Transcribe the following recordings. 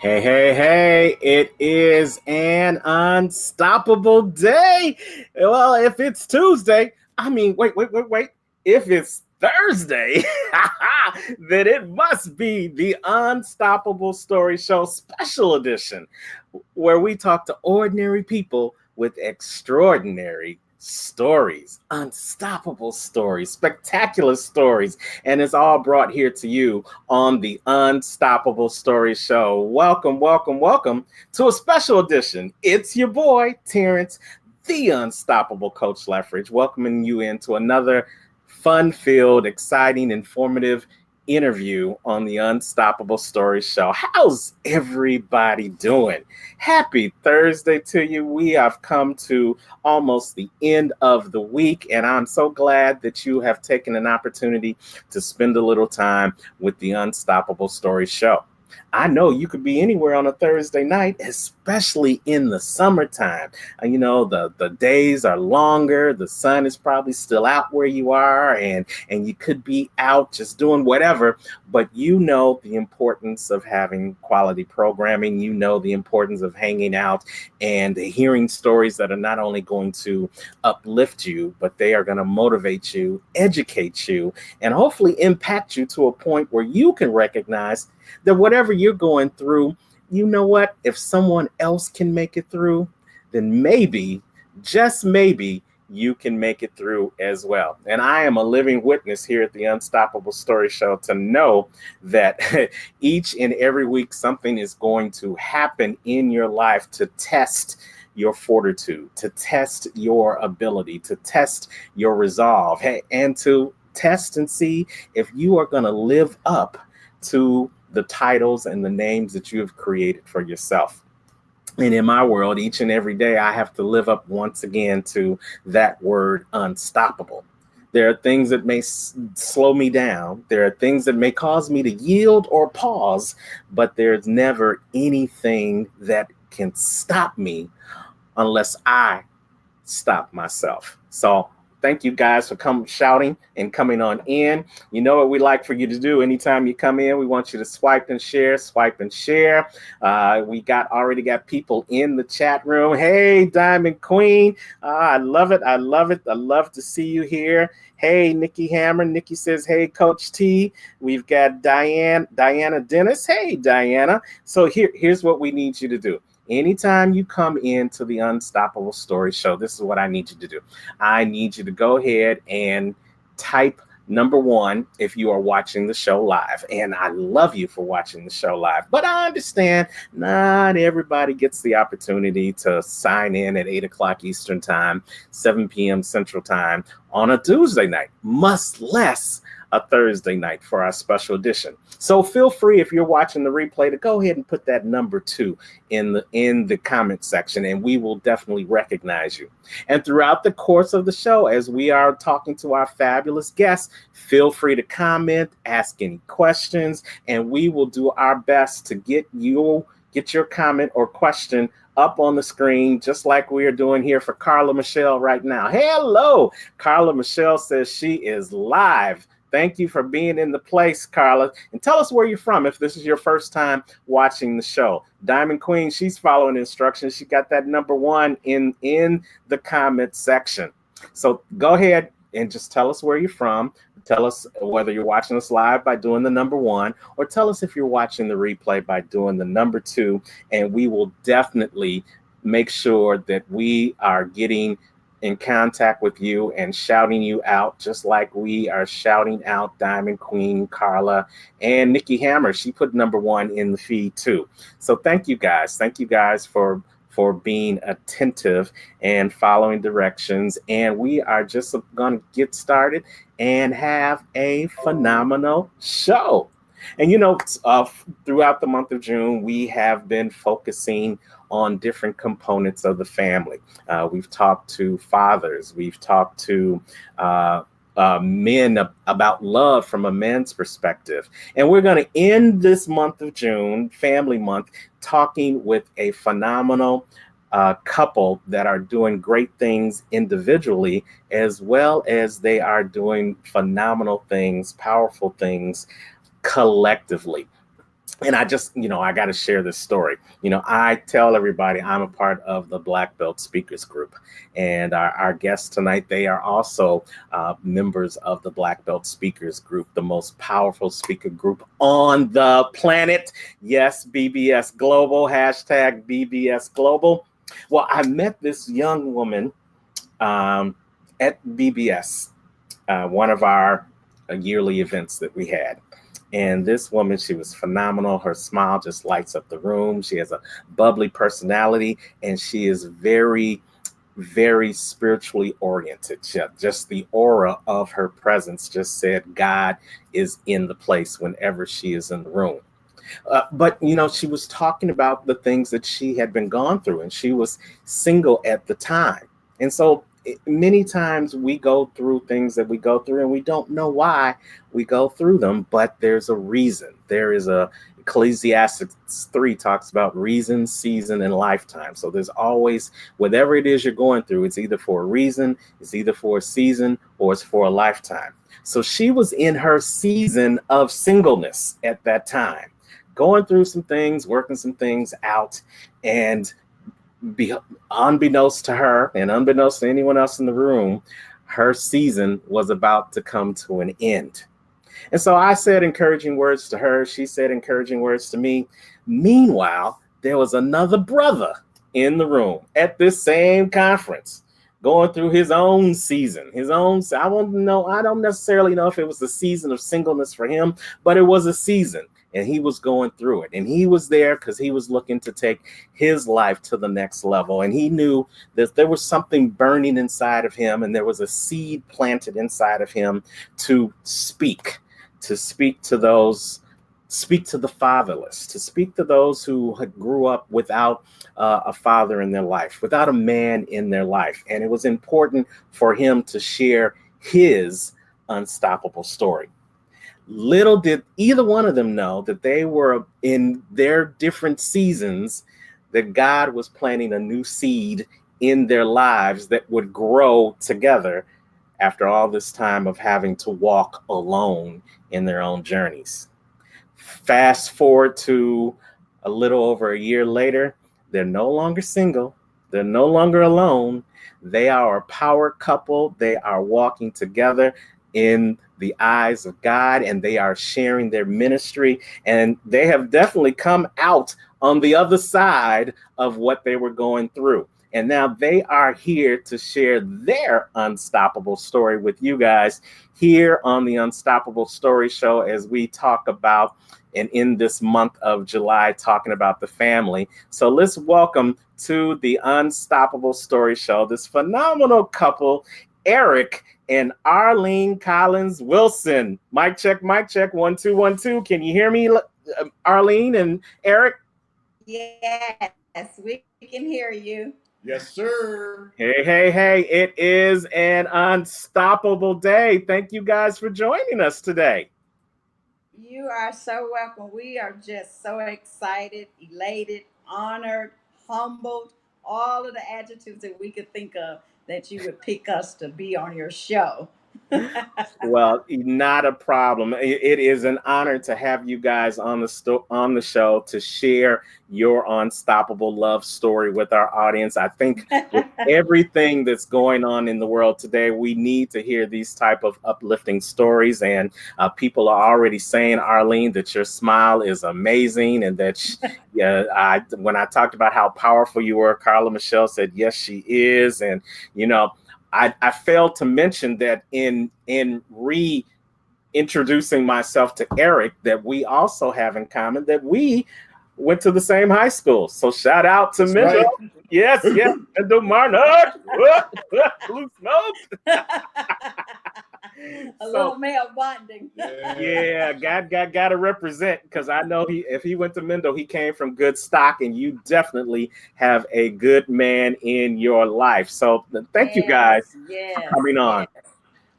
Hey, it is an unstoppable day. Well, if it's Tuesday, wait. If it's Thursday, then it must be the Unstoppable Story Show Special Edition, where we talk to ordinary people with extraordinary stories, unstoppable stories, spectacular stories, and it's all brought here to you on the Unstoppable Story Show. Welcome to a special edition. It's your boy, Terrence, the Unstoppable Coach Leffridge, welcoming you into another fun-filled, exciting, informative interview on the Unstoppable Story Show. How's everybody doing? Happy Thursday to you. We have come to almost the end of the week, and I'm so glad that you have taken an opportunity to spend a little time with the Unstoppable Story Show. I know you could be anywhere on a Thursday night, especially in the summertime. The days are longer. The sun is probably still out where you are, and you could be out just doing whatever. But you know the importance of having quality programming. You know the importance of hanging out and hearing stories that are not only going to uplift you, but they are going to motivate you, educate you, and hopefully impact you to a point where you can recognize that whatever you're going through, you know what? If someone else can make it through, then maybe, just maybe, you can make it through as well. And I am a living witness here at the Unstoppable Story Show to know that each and every week something is going to happen in your life to test your fortitude, to test your ability, to test your resolve, and to test and see if you are going to live up to the titles and the names that you have created for yourself. And in my world, each and every day, I have to live up once again to that word unstoppable. There are things that may slow me down. There are things that may cause me to yield or pause, but there's never anything that can stop me unless I stop myself. So thank you guys for shouting and coming on in. You know what we like for you to do anytime you come in. We want you to swipe and share. We already got people in the chat room. Hey, Diamond Queen. I love it. I love to see you here. Hey, Nikki Hammer. Nikki says, hey, Coach T. We've got Diana Dennis. Hey, Diana. So here's what we need you to do. Anytime you come into the Unstoppable Story Show, this is what I need you to do. I need you to go ahead and type number 1 if you are watching the show live. And I love you for watching the show live. But I understand not everybody gets the opportunity to sign in at 8 o'clock Eastern Time, 7 p.m. Central Time on a Tuesday night, much less a Thursday night for our special edition. So feel free, if you're watching the replay, to go ahead and put that number 2 in the comment section, and we will definitely recognize you. And throughout the course of the show, as we are talking to our fabulous guests, feel free to comment, ask any questions, and we will do our best to get your comment or question up on the screen, just like we are doing here for Carla Michelle right now. Hello, Carla Michelle says she is live. Thank you for being in the place, Carla. And tell us where you're from if this is your first time watching the show. Diamond Queen, she's following instructions. She got that number 1 in the comment section. So go ahead and just tell us where you're from. Tell us whether you're watching us live by doing the number 1, or tell us if you're watching the replay by doing the number 2. And we will definitely make sure that we are getting in contact with you and shouting you out, just like we are shouting out Diamond Queen, Carla, and Nikki Hammer. She put number 1 in the feed too. So thank you guys. Thank you guys for being attentive and following directions. And we are just going to get started and have a phenomenal show. And throughout the month of June, we have been focusing on different components of the family. We've talked to fathers. We've talked to men about love from a man's perspective. And we're going to end this month of June, Family Month, talking with a phenomenal couple that are doing great things individually, as well as they are doing phenomenal things, powerful things collectively. And I just, I got to share this story. I tell everybody I'm a part of the Black Belt Speakers Group. And our guests tonight, they are also members of the Black Belt Speakers Group, the most powerful speaker group on the planet. Yes, BBS Global, hashtag BBS Global. Well, I met this young woman at BBS, one of our yearly events that we had. And this woman, she was phenomenal. Her smile just lights up the room. She has a bubbly personality, and she is very, very spiritually oriented. Just the aura of her presence just said God is in the place whenever she is in the room. But, she was talking about the things that she had been gone through, and she was single at the time. And so many times we go through things that we go through and we don't know why we go through them, but there's a reason. There is Ecclesiastes 3 talks about reason, season, and lifetime. So there's always, whatever it is you're going through, it's either for a reason, it's either for a season, or it's for a lifetime. So she was in her season of singleness at that time, going through some things, working some things out, and unbeknownst to her and unbeknownst to anyone else in the room, her season was about to come to an end. And so I said encouraging words to her. She said encouraging words to me. Meanwhile, there was another brother in the room at this same conference going through his own season, I don't necessarily know if it was the season of singleness for him, but it was a season. And he was going through it. And he was there because he was looking to take his life to the next level. And he knew that there was something burning inside of him. And there was a seed planted inside of him to speak to the fatherless, to speak to those who grew up without a father in their life, without a man in their life. And it was important for him to share his unstoppable story. Little did either one of them know that they were in their different seasons, that God was planting a new seed in their lives that would grow together after all this time of having to walk alone in their own journeys. Fast forward to a little over a year later, they're no longer single. They're no longer alone. They are a power couple. They are walking together in the eyes of God, and they are sharing their ministry, and they have definitely come out on the other side of what they were going through. And now they are here to share their unstoppable story with you guys here on the Unstoppable Story Show, as we talk about, and in this month of July, talking about the family. So let's welcome to the Unstoppable Story Show this phenomenal couple, Eric and Arlene Wilson. Mic check, 1 2 1 2. Can you hear me, Arlene and Eric? Yes, we can hear you. Yes, sir. Hey. It is an unstoppable day. Thank you guys for joining us today. You are so welcome. We are just so excited, elated, honored, humbled, all of the adjectives that we could think of that you would pick us to be on your show. Well, not a problem. It is an honor to have you guys on the show to share your unstoppable love story with our audience. I think with everything that's going on in the world today, we need to hear these type of uplifting stories. And people are already saying, Arlene, that your smile is amazing, and that when I talked about how powerful you were, Carla Michelle said, yes, she is. And I failed to mention that in reintroducing myself to Eric, that we also have in common that we went to the same high school. So shout out to Mendo. Right. Yes, Mendo Martin. Blue smoke. A little male bonding. Yeah, got to represent, because I know if he went to Mendo, he came from good stock, and you definitely have a good man in your life. So thank you guys for coming on. Yes.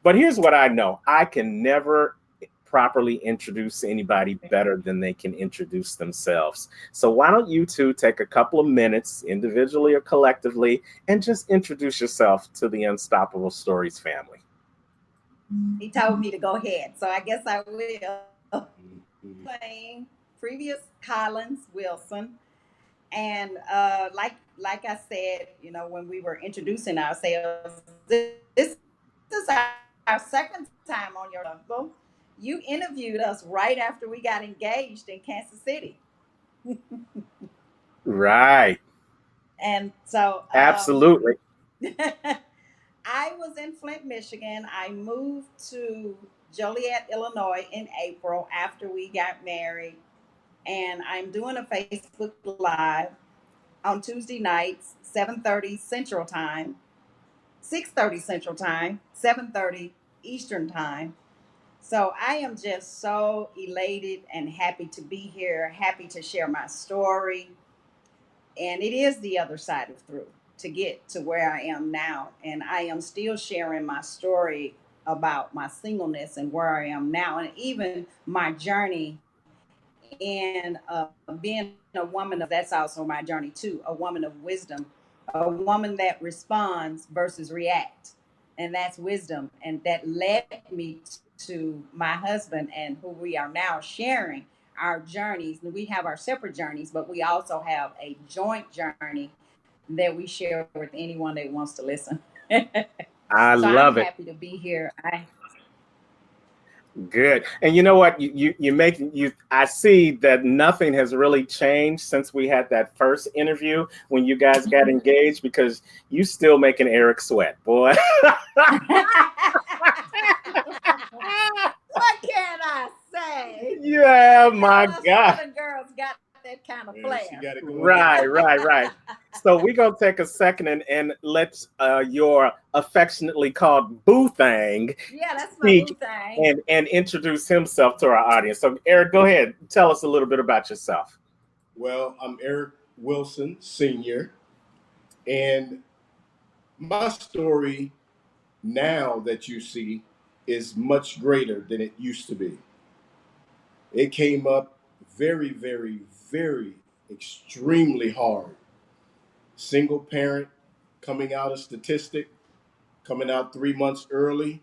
But here's what I know. I can never properly introduce anybody better than they can introduce themselves. So why don't you two take a couple of minutes, individually or collectively, and just introduce yourself to the Unstoppable Stories family. He told me to go ahead, so I guess I will. previous Collins Wilson. And like I said, you know, when we were introducing ourselves, this is our second time on your show. You interviewed us right after we got engaged in Kansas City. Right. And so Absolutely. I was in Flint, Michigan. I moved to Joliet, Illinois in April after we got married. And I'm doing a Facebook Live on Tuesday nights, 7:30 Central Time, 6:30 Central Time, 7:30 Eastern Time. So I am just so elated and happy to be here, happy to share my story. And it is the other side of through to get to where I am now. And I am still sharing my story about my singleness and where I am now, and even my journey in being a woman of, that's also my journey too, a woman of wisdom, a woman that responds versus react. And that's wisdom. And that led me to my husband and who we are now sharing our journeys. We have our separate journeys, but we also have a joint journey that we share with anyone that wants to listen. I So I'm love it. happy to be here. Good. And you know what? You make you I see that nothing has really changed since we had that first interview when you guys got engaged, because you still making Eric sweat, boy. What can I say? Yeah, You my know, us God. Southern girls got that kind of Yeah, flair. she got it going Right, on. right, right. So we're gonna take a second and let your affectionately called Boo Thang Yeah, that's my boo speak thing. and introduce himself to our audience. So Eric, go ahead. Tell us a little bit about yourself. Well, I'm Eric Wilson, Sr., and my story now that you see is much greater than it used to be. It came up very, very, very extremely hard. Single parent, coming out a statistic, coming out 3 months early.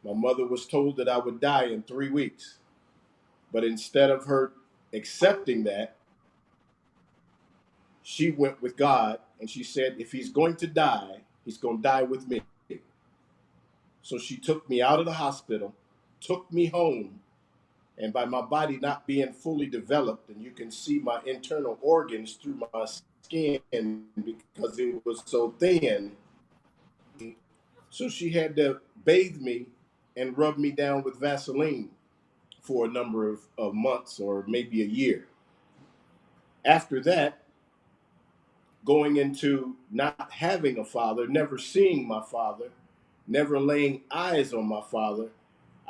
My mother was told that I would die in 3 weeks. But instead of her accepting that, she went with God and she said, if he's going to die, he's going to die with me. So she took me out of the hospital, took me home, and by my body not being fully developed, and you can see my internal organs through my skin because it was so thin. So she had to bathe me and rub me down with Vaseline for a number of months or maybe a year. After that, going into not having a father, never seeing my father, never laying eyes on my father,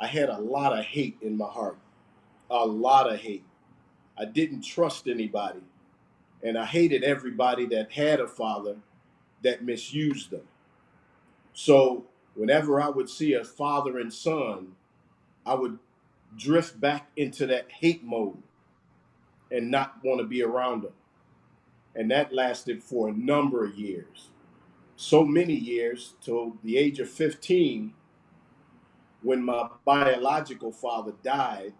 I had a lot of hate in my heart. A lot of hate. I didn't trust anybody. And I hated everybody that had a father that misused them. So whenever I would see a father and son, I would drift back into that hate mode and not want to be around them. And that lasted for a number of years. So many years till the age of 15, when my biological father died.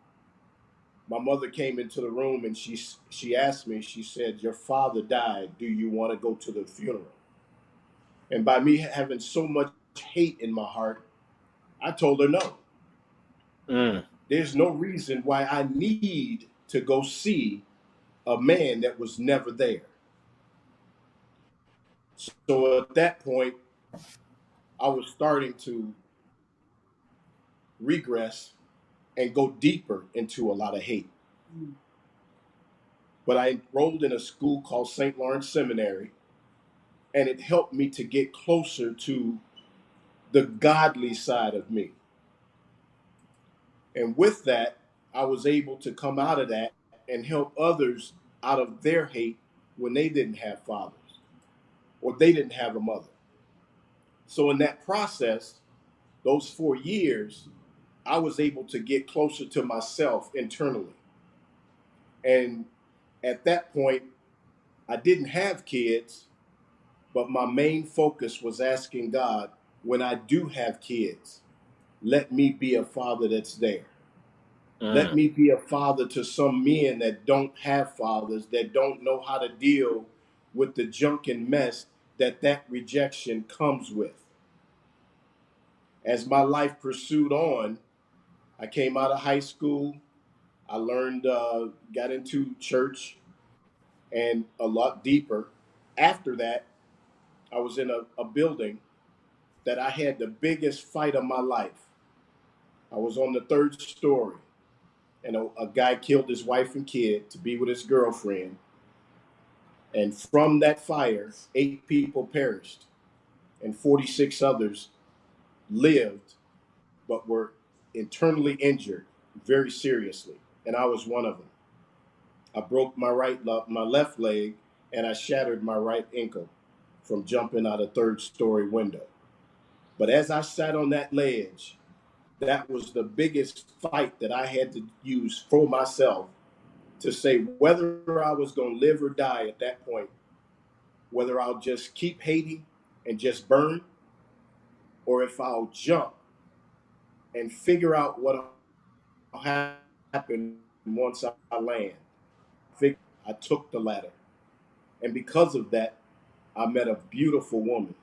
My mother came into the room and she asked me, she said, your father died, do you want to go to the funeral? And by me having so much hate in my heart, I told her no. Mm. There's no reason why I need to go see a man that was never there. So at that point, I was starting to regress and go deeper into a lot of hate. But I enrolled in a school called St. Lawrence Seminary, and it helped me to get closer to the godly side of me. And with that, I was able to come out of that and help others out of their hate when they didn't have fathers or they didn't have a mother. So in that process, those 4 years, I was able to get closer to myself internally. And at that point, I didn't have kids, but my main focus was asking God, when I do have kids, let me be a father that's there. Let me be a father to some men that don't have fathers, that don't know how to deal with the junk and mess that rejection comes with. As my life pursued on, I came out of high school. I learned, got into church and a lot deeper. After that, I was in a building that I had the biggest fight of my life. I was on the third story, and a guy killed his wife and kid to be with his girlfriend. And from that fire, 8 people perished, and 46 others lived, but were internally injured very seriously. And I was one of them. I broke my left leg, and I shattered my right ankle from jumping out a third story window. But as I sat on that ledge, that was the biggest fight that I had to use for myself to say whether I was going to live or die at that point, whether I'll just keep hating and just burn, or if I'll jump and figure out what'll happen once I land. I took the ladder. And because of that, I met a beautiful woman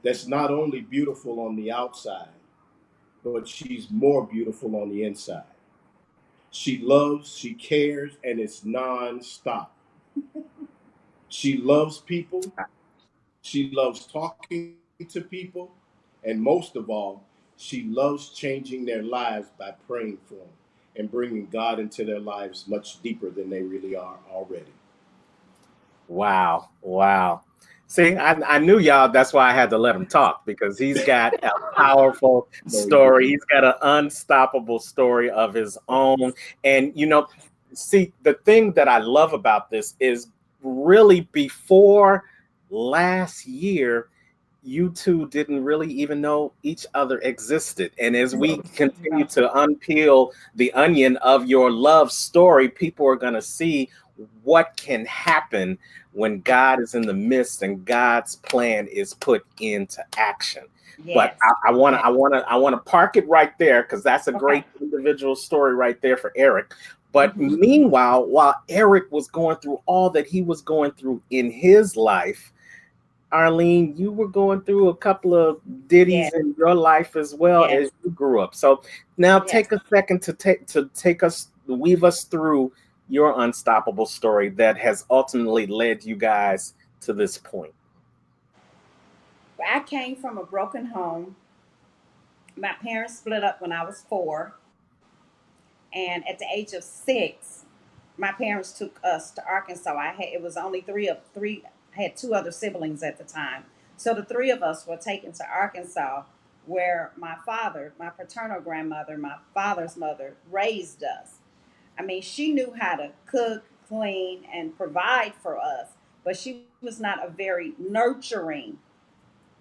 that's not only beautiful on the outside, but she's more beautiful on the inside. She loves, she cares, and it's nonstop. She loves people. She loves talking to people. And most of all, she loves changing their lives by praying for them and bringing God into their lives much deeper than they really are already. Wow. Wow. See, I knew y'all. That's why I had to let him talk, because he's got a powerful story. He's got an unstoppable story of his own. And, see, the thing that I love about this is really before last year, you two didn't really even know each other existed. And as we continue to unpeel the onion of your love story, people are going to see what can happen when God is in the midst and God's plan is put into action. Yes. But I want to park it right there, because that's a great individual story right there for Eric. But meanwhile, while Eric was going through all that he was going through in his life, Arlene, you were going through a couple of ditties in your life as well as you grew up. So now take a second to weave us through your unstoppable story that has ultimately led you guys to this point. I came from a broken home. My parents split up when I was 4. And at the age of 6, my parents took us to Arkansas. It was only three. I had 2 other siblings at the time, so the 3 of us were taken to Arkansas, where my father, my paternal grandmother, my father's mother raised us. I mean, she knew how to cook, clean, and provide for us, but she was not a very nurturing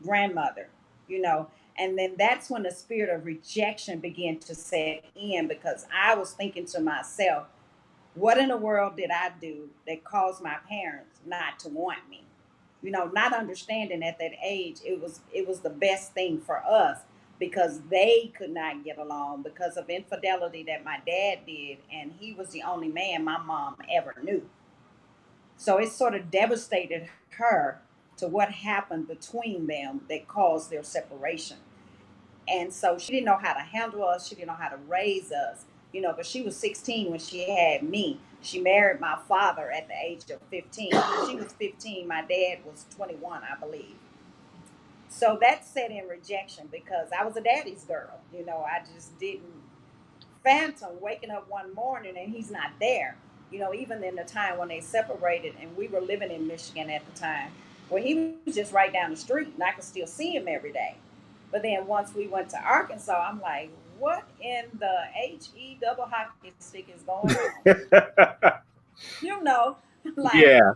grandmother, you know. And then that's when the spirit of rejection began to set in, because I was thinking to myself, what in the world did I do that caused my parents not to want me? You know, not understanding at that age it was the best thing for us, because they could not get along because of infidelity that my dad did, and he was the only man my mom ever knew. So it sort of devastated her to what happened between them that caused their separation. And so she didn't know how to handle us. She didn't know how to raise us, you know, but she was 16 when she had me. She married my father at the age of 15. She was 15. My dad was 21, I believe. So that set in rejection, because I was a daddy's girl. You know, I just didn't phantom waking up one morning and he's not there. You know, even in the time when they separated and we were living in Michigan at the time, where he was just right down the street and I could still see him every day. But then once we went to Arkansas, I'm like, what in the HE double hockey stick is going on? You know, like, Yeah.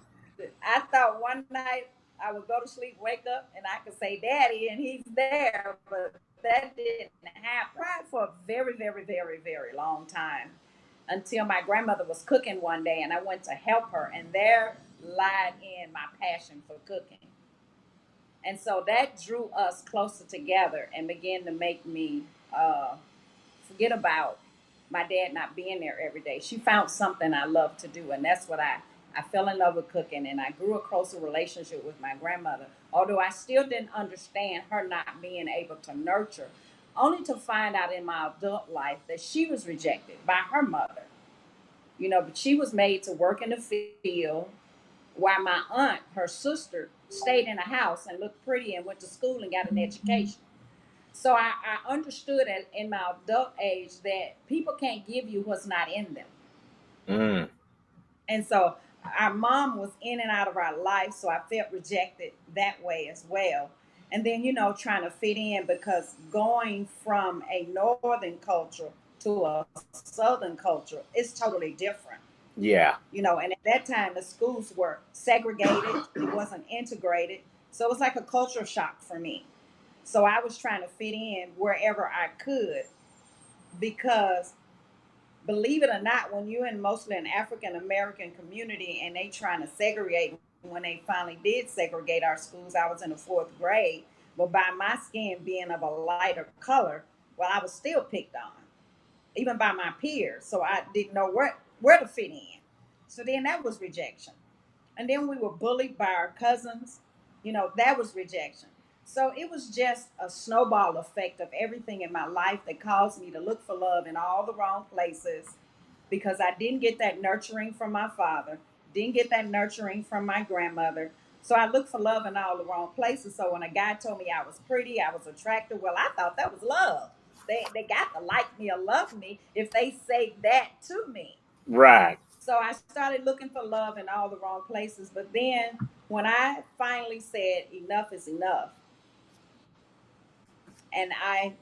I thought one night I would go to sleep, wake up, and I could say daddy, and he's there, but that didn't happen. Right, for a very, very, very, very long time, until my grandmother was cooking one day, and I went to help her, and there lied in my passion for cooking. And so that drew us closer together and began to make me forget about my dad not being there every day. She found something I love to do, and that's what I fell in love with cooking, and I grew a closer relationship with my grandmother. Although I still didn't understand her not being able to nurture, only to find out in my adult life that she was rejected by her mother. But she was made to work in the field while my aunt, her sister, stayed in the house and looked pretty and went to school and got an education. So I understood in my adult age that people can't give you what's not in them. Mm. And so our mom was in and out of our life, so I felt rejected that way as well. And then, trying to fit in, because going from a northern culture to a southern culture is totally different. Yeah. And at that time the schools were segregated, it wasn't integrated. So it was like a culture shock for me. So I was trying to fit in wherever I could, because believe it or not, when you're in mostly an African American community and they trying to segregate, when they finally did segregate our schools, I was in the fourth grade. But by my skin being of a lighter color, well, I was still picked on, even by my peers. So I didn't know where to fit in. So then that was rejection. And then we were bullied by our cousins. That was rejection. So it was just a snowball effect of everything in my life that caused me to look for love in all the wrong places, because I didn't get that nurturing from my father, didn't get that nurturing from my grandmother. So I looked for love in all the wrong places. So when a guy told me I was pretty, I was attractive, well, I thought that was love. They got to like me or love me if they say that to me. Right. So I started looking for love in all the wrong places. But then when I finally said enough is enough, and I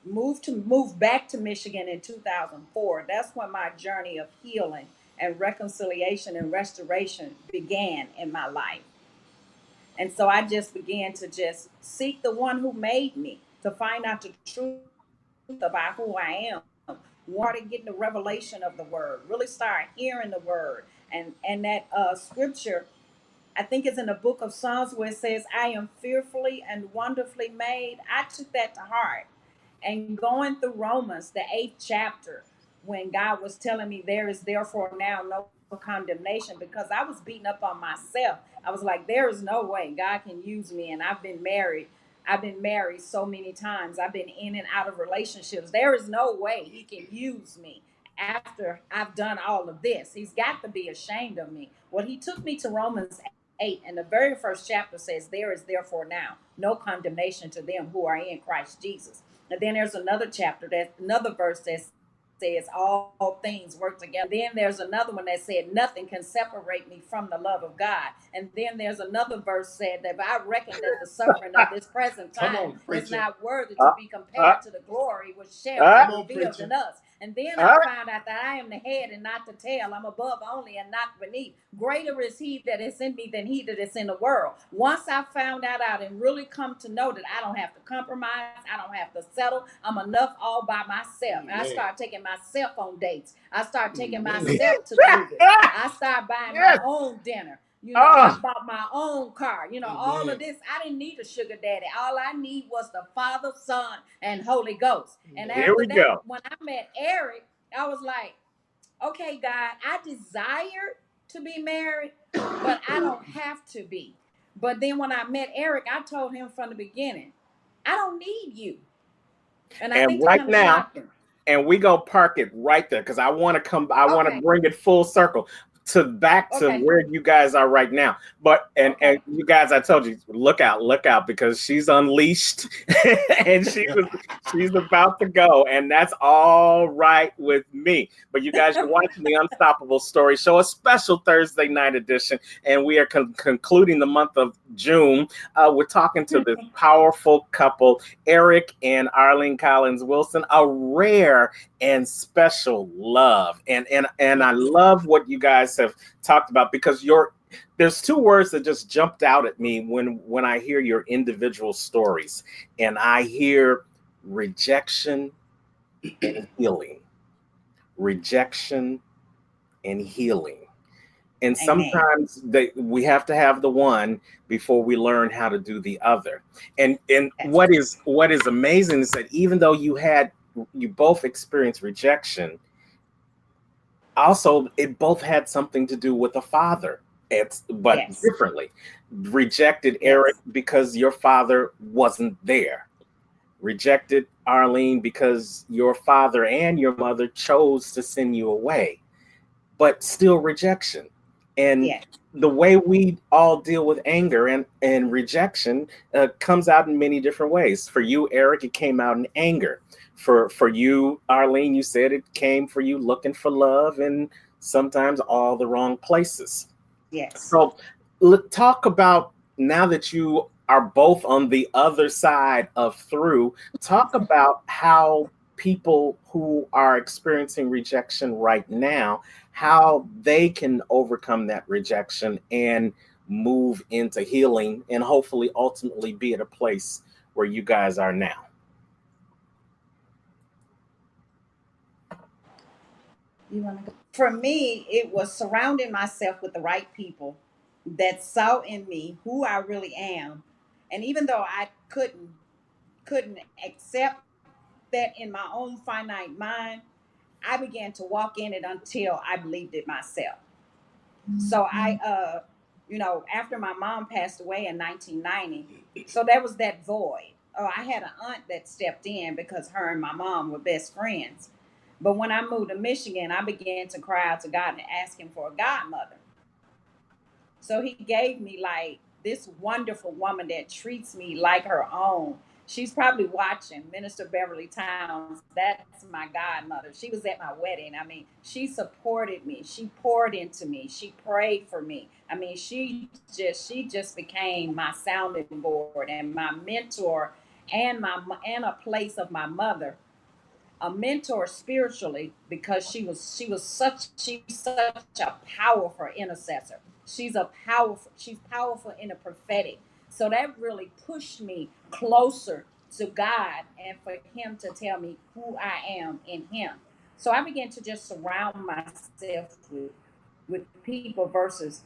moved back to Michigan in 2004, that's when my journey of healing and reconciliation and restoration began in my life. And so I just began to just seek the one who made me, to find out the truth about who I am. Started getting the revelation of the word, really started hearing the word. And that scripture, I think it's in the book of Psalms, where it says, I am fearfully and wonderfully made. I took that to heart. And going through Romans, the 8th chapter, when God was telling me there is therefore now no condemnation, because I was beating up on myself. I was like, there is no way God can use me. And I've been married. I've been married so many times. I've been in and out of relationships. There is no way he can use me after I've done all of this. He's got to be ashamed of me. Well, he took me to Romans 8, and the very first chapter says, there is therefore now no condemnation to them who are in Christ Jesus. And then there's another chapter, another verse that says all things work together. Then there's another one that said nothing can separate me from the love of God. And then there's another verse said that I reckon that the suffering of this present time is not worthy to be compared to the glory which shall be revealed in us. And then I found out that I am the head and not the tail. I'm above only and not beneath. Greater is he that is in me than he that is in the world. Once I found that out and really come to know that I don't have to compromise, I don't have to settle, I'm enough all by myself. And I started taking myself on dates. I started taking myself to the movies. I started buying my own dinner. I bought my own car. All of this. I didn't need a sugar daddy. All I need was the Father, Son, and Holy Ghost. And after that, when I met Eric, I was like, okay, God, I desire to be married, but I don't have to be. But then when I met Eric, I told him from the beginning, I don't need you. And I think right now, and we gonna park it right there, because I want to come. I want to bring it full circle to where you guys are right now. But and you guys, I told you, look out, because she's unleashed and she's about to go, and that's all right with me. But you guys, you're watching the Unstoppable Story Show, a special Thursday night edition, and we are concluding the month of June. We're talking to this powerful couple, Eric and Arlene Collins Wilson, a rare and special love, and I love what you guys have talked about, because there's two words that just jumped out at me when I hear your individual stories, and I hear rejection and healing. Rejection and healing. And sometimes we have to have the one before we learn how to do the other. And what is amazing is that even though you both experienced rejection, also it both had something to do with a father. But Yes. differently. Rejected Eric Yes. because your father wasn't there. Rejected Arlene because your father and your mother chose to send you away, but still rejection. And Yes. the way we all deal with anger and rejection comes out in many different ways. For you, Eric, it came out in anger. For you, Arlene, you said it came for you looking for love and sometimes all the wrong places. Yes. So let's talk about, now that you are both on the other side of Thru, talk about how people who are experiencing rejection right now, how they can overcome that rejection and move into healing and hopefully ultimately be at a place where you guys are now. You want to go? For me, it was surrounding myself with the right people that saw in me who I really am. And even though I couldn't accept that in my own finite mind, I began to walk in it until I believed it myself. So after my mom passed away in 1990, so there was that void. Oh, I had an aunt that stepped in because her and my mom were best friends. But when I moved to Michigan, I began to cry out to God and ask him for a godmother. So he gave me like this wonderful woman that treats me like her own. She's probably watching, Minister Beverly Towns. That's my godmother. She was at my wedding. I mean, she supported me. She poured into me. She prayed for me. I mean, she just became my sounding board and my mentor and a place of my mother, a mentor spiritually, because she's such a powerful intercessor. She's powerful in the prophetic. So that really pushed me closer to God and for him to tell me who I am in him. So I began to just surround myself with people versus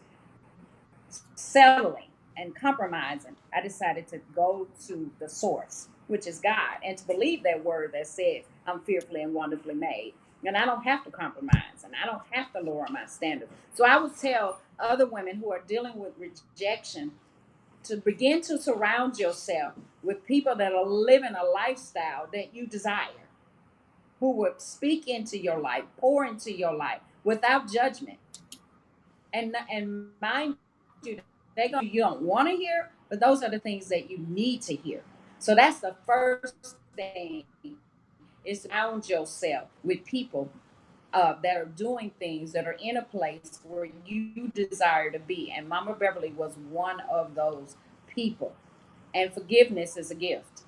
settling and compromising. I decided to go to the source, which is God, and to believe that word that says, I'm fearfully and wonderfully made. And I don't have to compromise and I don't have to lower my standards. So I would tell other women who are dealing with rejection to begin to surround yourself with people that are living a lifestyle that you desire, who will speak into your life, pour into your life without judgment. And mind you, they're going to tell you don't want to hear, but those are the things that you need to hear. So that's the first thing, is to surround yourself with people that are doing things, that are in a place where you desire to be. And Mama Beverly was one of those people. And forgiveness is a gift.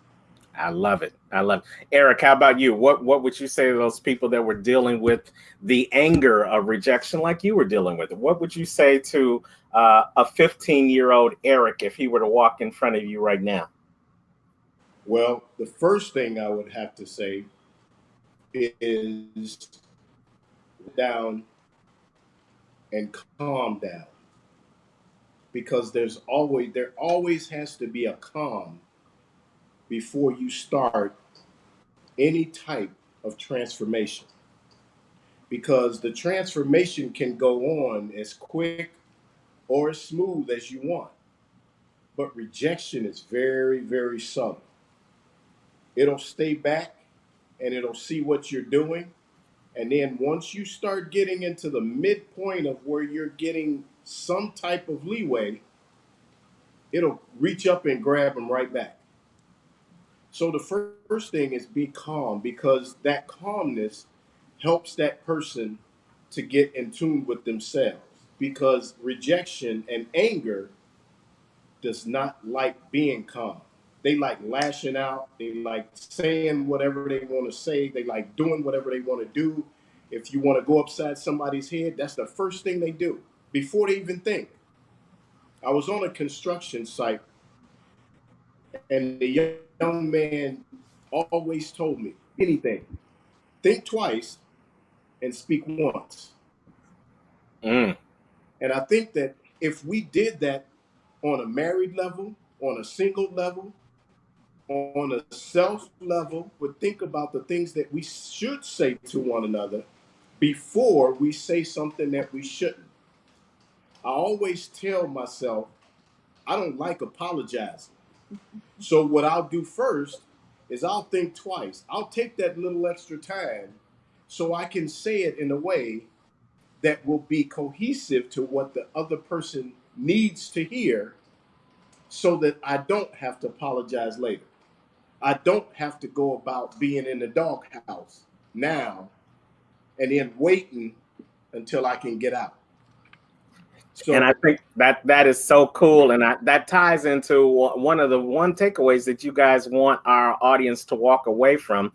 I love it. I love it. Eric, how about you? What would you say to those people that were dealing with the anger of rejection like you were dealing with it? What would you say to a 15-year-old Eric if he were to walk in front of you right now? Well, the first thing I would have to say is down and calm down, because there always has to be a calm before you start any type of transformation, because the transformation can go on as quick or as smooth as you want, but rejection is very, very subtle. It'll stay back and it'll see what you're doing. And then once you start getting into the midpoint of where you're getting some type of leeway, it'll reach up and grab them right back. So the first thing is be calm, because that calmness helps that person to get in tune with themselves. Because rejection and anger does not like being calm. They like lashing out. They like saying whatever they want to say. They like doing whatever they want to do. If you want to go upside somebody's head, that's the first thing they do before they even think. I was on a construction site, and the young man always told me, anything, think twice and speak once. Mm, And I think that if we did that on a married level, on a single level, on a self level, would think about the things that we should say to one another before we say something that we shouldn't. I always tell myself, I don't like apologizing. So what I'll do first is I'll think twice. I'll take that little extra time so I can say it in a way that will be cohesive to what the other person needs to hear so that I don't have to apologize later. I don't have to go about being in the doghouse now and then waiting until I can get out. So, and I think that is so cool, and that ties into one takeaways that you guys want our audience to walk away from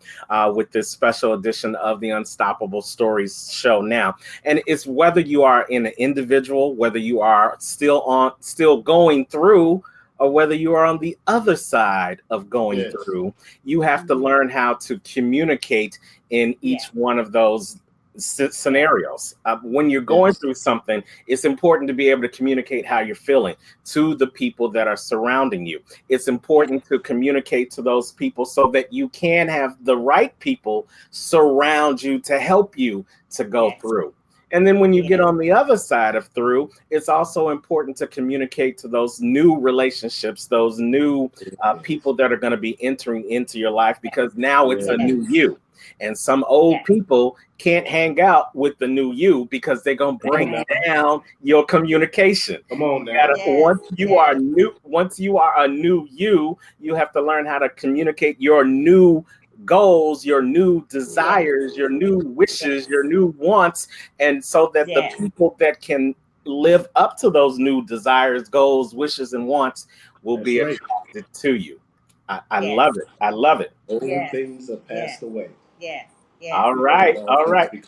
with this special edition of the Unstoppable Stories show now. And it's whether you are an individual, whether you are still going through, or whether you are on the other side of going yes. through, you have to learn how to communicate in each one of those scenarios. When you're going through something, it's important to be able to communicate how you're feeling to the people that are surrounding you. It's important to communicate to those people so that you can have the right people surround you to help you to go through. And then when you get on the other side of through, it's also important to communicate to those new relationships, those new people that are going to be entering into your life, because now it's a new you. And some old people can't hang out with the new you because they're going to bring down your communication. Come on now. Once you are a new you, you have to learn how to communicate your new goals, your new desires, your new wishes, your new wants, and so that the people that can live up to those new desires, goals, wishes, and wants will be attracted to you. I love it. I love it. Old things are passed away. All right.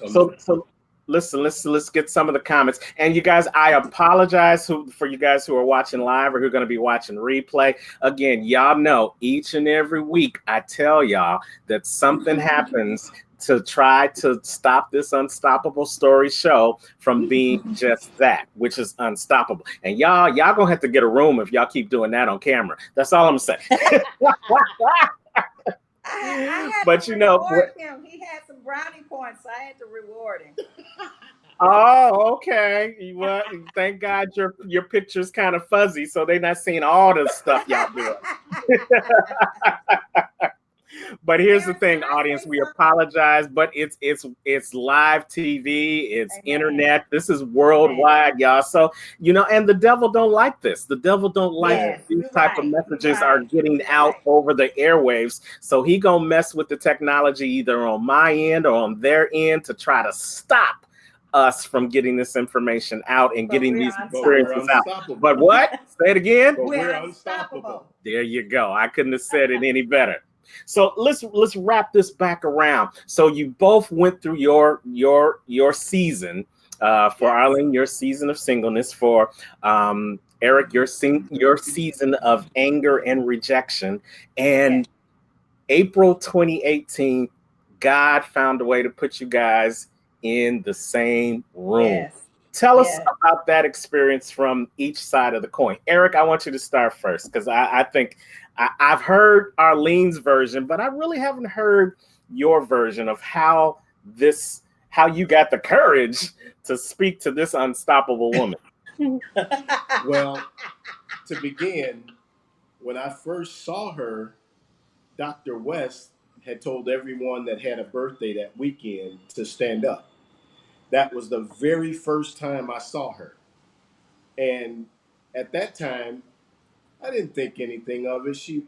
So listen, let's get some of the comments. And you guys, I apologize for you guys who are watching live or who are going to be watching replay. Again, y'all know each and every week I tell y'all that something happens to try to stop this Unstoppable Story show from being just that, which is unstoppable. And y'all gonna have to get a room if y'all keep doing that on camera. That's all I'm saying. But you know, him. He had some brownie points, so I had to reward him. Oh, okay. Well, thank God your picture's kind of fuzzy, so they're not seeing all the stuff y'all doing. But here's the thing, audience. We apologize, but it's live TV, it's internet. This is worldwide, y'all. So, and the devil don't like this. The devil don't like these type of messages are getting out over the airwaves. So he gonna mess with the technology either on my end or on their end to try to stop us from getting this information out and getting these experiences out. But what? Say it again. But we're unstoppable. There you go. I couldn't have said it any better. So let's wrap this back around. So you both went through your season for Arlene, your season of singleness, for Eric, your season of anger and rejection, and April 2018, God found a way to put you guys in the same room. Tell us about that experience from each side of the coin. Eric, I want you to start first because I think I've heard Arlene's version, but I really haven't heard your version of how you got the courage to speak to this unstoppable woman. Well, to begin, when I first saw her, Dr. West had told everyone that had a birthday that weekend to stand up. That was the very first time I saw her. And at that time, I didn't think anything of it. She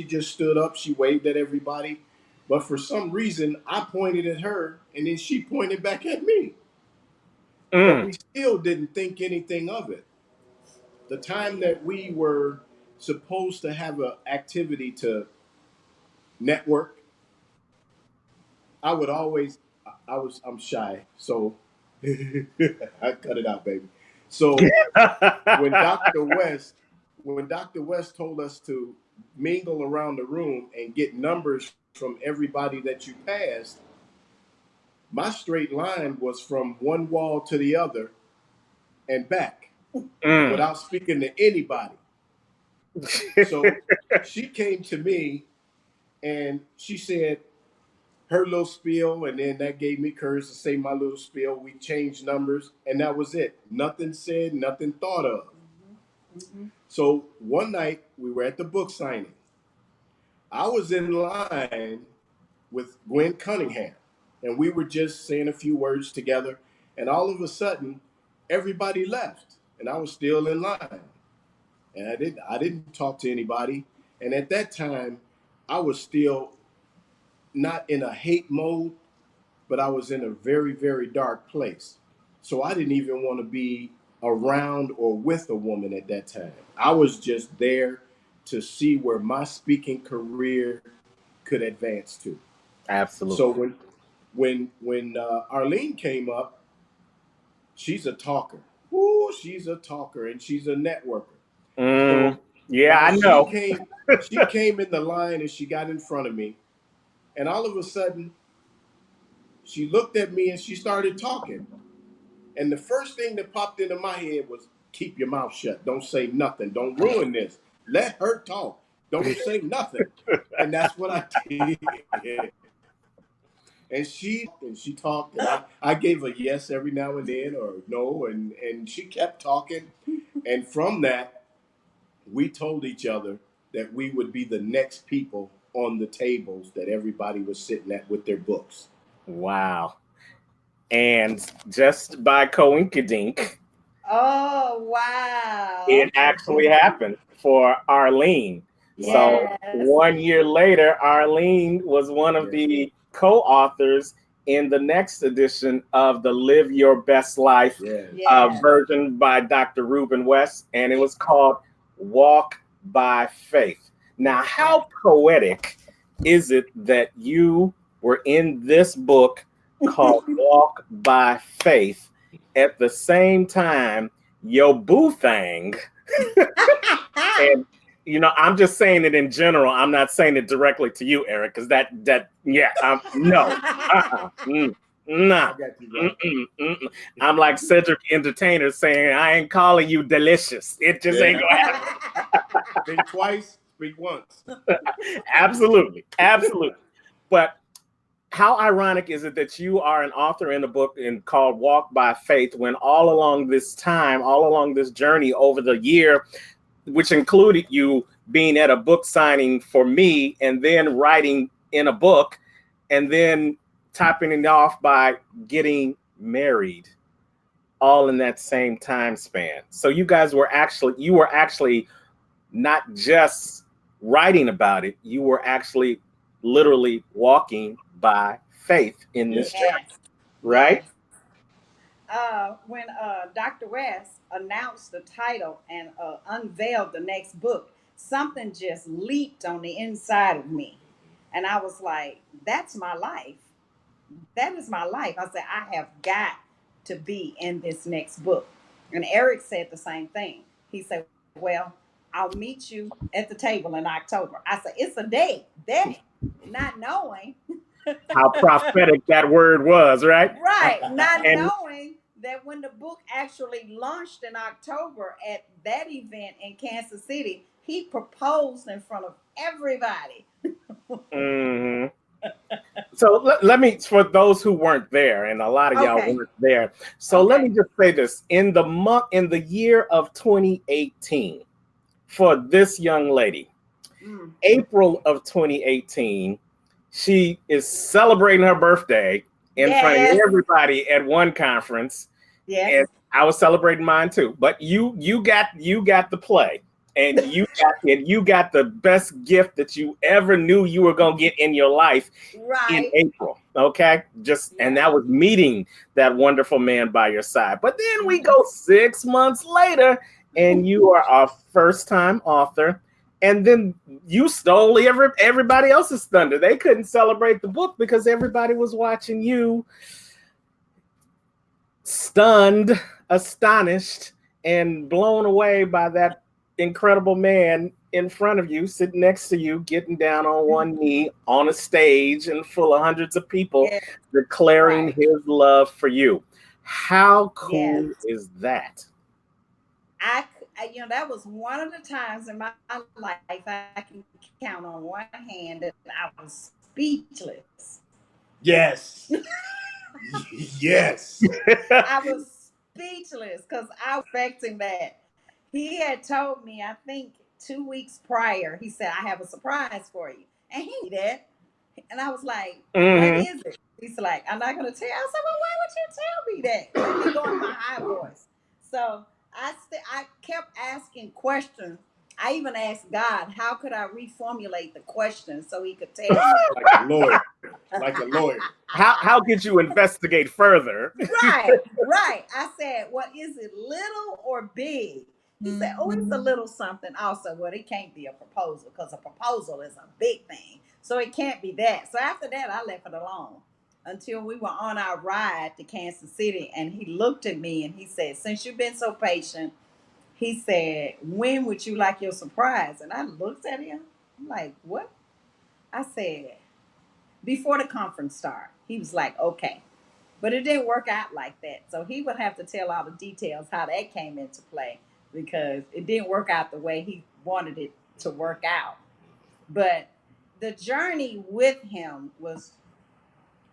just stood up, she waved at everybody. But for some reason, I pointed at her and then she pointed back at me. But we still didn't think anything of it. The time that we were supposed to have an activity to network, I'm shy, so I cut it out, baby. So when Dr. West told us to mingle around the room and get numbers from everybody that you passed, my straight line was from one wall to the other and back without speaking to anybody. So she came to me and she said, her little spiel, and then that gave me courage to say my little spiel. We changed numbers, and that was it. Nothing said, nothing thought of. So one night we were at the book signing. I was in line with Gwen Cunningham, and we were just saying a few words together, and all of a sudden, everybody left, and I was still in line, and I didn't talk to anybody, and at that time, I was still not in a hate mode, but I was in a very, very dark place. So I didn't even want to be around or with a woman at that time. I was just there to see where my speaking career could advance to. So Absolutely. when Arlene came up, she's a talker. Ooh, she's a talker and she's a networker. Mm, So yeah, while I know. she came in the line and she got in front of me, and all of a sudden she looked at me and she started talking. And the first thing that popped into my head was, keep your mouth shut. Don't say nothing. Don't ruin this. Let her talk. Don't say nothing. And that's what I did. And she talked, and I gave a yes every now and then or no, and she kept talking. And from that, we told each other that we would be the next people on the tables that everybody was sitting at with their books. Wow. And just by coinkydink, Oh, wow. it actually happened for Arlene. So Yes. 1 year later, Arlene was one of Yeah. the co-authors in the next edition of the Live Your Best Life Yes. Yes. version by Dr. Reuben West, and it was called Walk by Faith. Now, how poetic is it that you were in this book called Walk by Faith at the same time your boo thing, and I'm just saying it in general. I'm not saying it directly to you, Eric, because no, nah. I got you, bro. I'm like Cedric Entertainer saying, I ain't calling you delicious. It just ain't gonna happen. Think twice, speak once. Absolutely. Absolutely. But how ironic is it that you are an author in a book called Walk by Faith, when all along this time, all along this journey over the year, which included you being at a book signing for me and then writing in a book and then topping it off by getting married, all in that same time span. So you were actually not just writing about it, you were actually literally walking by faith in this Yes. journey, Yes. right? Yes. When Dr. West announced the title and unveiled the next book, something just leaped on the inside of me. And I was like, that's my life. That is my life. I said, I have got to be in this next book. And Eric said the same thing. He said, well, I'll meet you at the table in October. I said, it's a date, not knowing. How prophetic that word was, right? Right, not And knowing that when the book actually launched in October at that event in Kansas City, he proposed in front of everybody. mhm. So let me, for those who weren't there, and a lot of y'all Okay. weren't there. So let me Okay. just say this: in the year of 2018, for this young lady, Mm. April of 2018, she is celebrating her birthday in front of Yes. everybody at one conference, Yes. and I was celebrating mine too. But you got the play, and you got the best gift that you ever knew you were gonna get in your life in Right. April. Okay, and Yeah. that was meeting that wonderful man by your side. But then we Mhm. go 6 months later, and you are our first time author. And then you stole everybody else's thunder. They couldn't celebrate the book because everybody was watching you, stunned, astonished, and blown away by that incredible man in front of you, sitting next to you, getting down on one knee on a stage and full of hundreds of people, Yeah. declaring Right. his love for you. How Yes. cool is that? That was one of the times in my life I can count on one hand that I was speechless. Yes. Yes. I was speechless because I was expecting that. He had told me, I think 2 weeks prior, he said, I have a surprise for you. And he knew that. And I was like, what Mhm. is it? He's like, I'm not going to tell you. I said, well, why would you tell me that? Let me go in my high voice. So I kept asking questions. I even asked God, how could I reformulate the question so he could tell me? Like a lawyer. Like a lawyer. How could you investigate further? Right, right. I said, well, is it little or big? He said, oh, it's a little something also. Well, it can't be a proposal because a proposal is a big thing. So it can't be that. So after that, I left it alone until we were on our ride to Kansas City. And he looked at me and he said, since you've been so patient, he said, when would you like your surprise? And I looked at him. I'm like, what? I said, before the conference started. He was like, okay. But it didn't work out like that. So he would have to tell all the details how that came into play because it didn't work out the way he wanted it to work out. But the journey with him was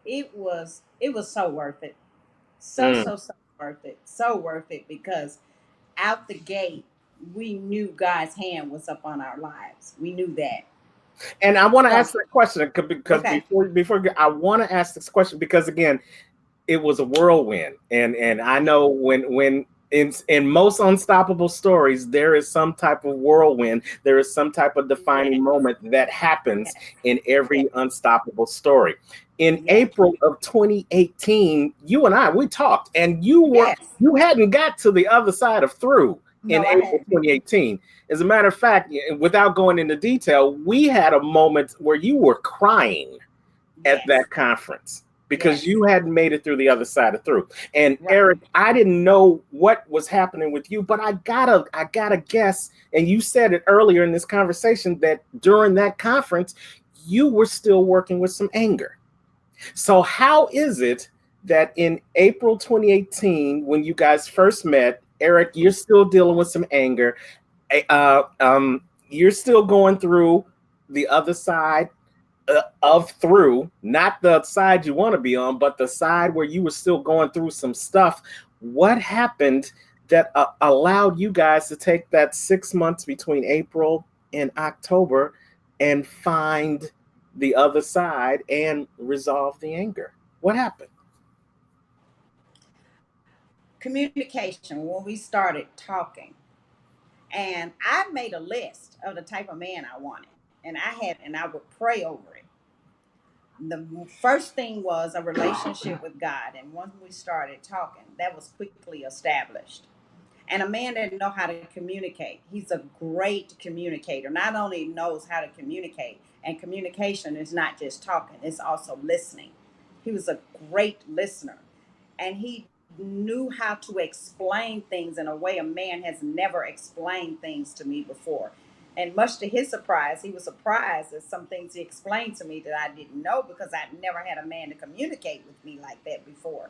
so worth it. So Mm. so so worth it. So worth it because out the gate we knew God's hand was up on our lives. We knew that. And I want to So ask that question because okay. I want to ask this question because again, it was a whirlwind, and I know when in most unstoppable stories there is some type of whirlwind, there is some type of defining Yes. moment that happens Yes. in Yes. every unstoppable story. In Yes. April of 2018, you and we talked, and Yes. you hadn't got to the other side of Through in No, I April hadn't. 2018. As a matter of fact, without going into detail, we had a moment where you were crying at Yes. that conference because Yes. you hadn't made it through the other side of Through. And Right. Eric, I didn't know what was happening with you, but I gotta guess, and you said it earlier in this conversation that during that conference, you were still working with some anger. So how is it that in April 2018, when you guys first met, Eric, you're still dealing with some anger? You're still going through the other side of Through, not the side you want to be on, but the side where you were still going through some stuff. What happened that allowed you guys to take that 6 months between April and October and find the other side and resolve the anger? What happened? Communication when we started talking. And I made a list of the type of man I wanted. And I would pray over it. The first thing was a relationship with God. And once we started talking, that was quickly established. And a man that know how to communicate. He's a great communicator. Not only knows how to communicate, and communication is not just talking, it's also listening. He was a great listener. And he knew how to explain things in a way a man has never explained things to me before. And much to his surprise, he was surprised at some things he explained to me that I didn't know because I'd never had a man to communicate with me like that before.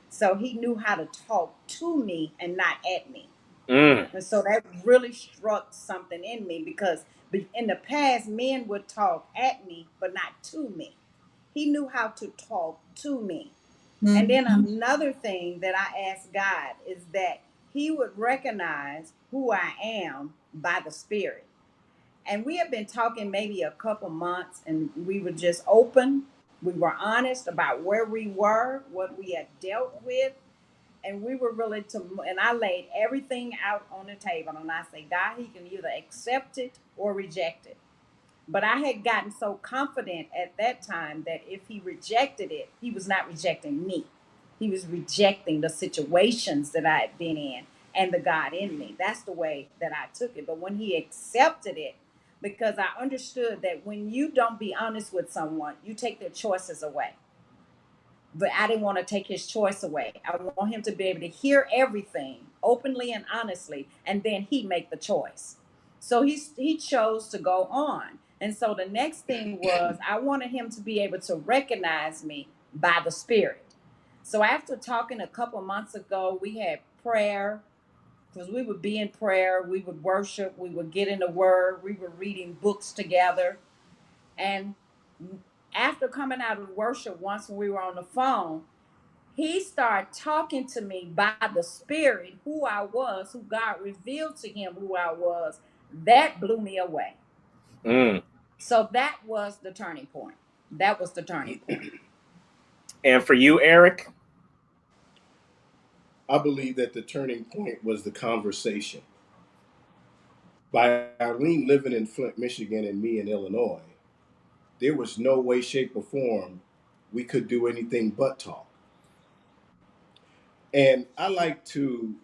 So he knew how to talk to me and not at me. Mm. And so that really struck something in me because in the past, men would talk at me, but not to me. He knew how to talk to me. And then another thing that I asked God is that He would recognize who I am by the Spirit. And we have been talking maybe a couple months, and we were just open. We were honest about where we were, what we had dealt with, and we were really and I laid everything out on the table, and I said, God, He can either accept it or reject it. But I had gotten so confident at that time that if he rejected it, he was not rejecting me. He was rejecting the situations that I had been in and the God in me. That's the way that I took it. But when he accepted it, because I understood that when you don't be honest with someone, you take their choices away. But I didn't want to take his choice away. I want him to be able to hear everything openly and honestly, and then he make the choice. So he chose to go on. And so the next thing was I wanted him to be able to recognize me by the Spirit. So after talking a couple months ago, we had prayer because we would be in prayer, we would worship, we would get in the Word, we were reading books together, and after coming out of worship once when we were on the phone, he started talking to me by the Spirit, who I was, who God revealed to him who I was. That blew me away. Mm. So that was the turning point. That was the turning point. And for you, Eric? I believe that the turning point was the conversation. By Arlene living in Flint, Michigan, and me in Illinois, there was no way, shape, or form we could do anything but talk. And I like to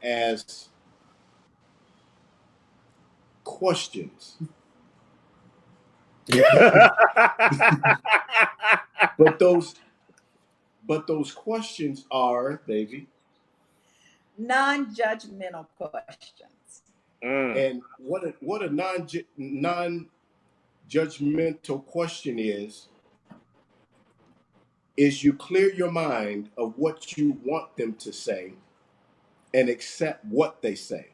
ask questions. But those questions are, baby. Non-judgmental questions. Mm. And what a non-judgmental question is you clear your mind of what you want them to say and accept what they say.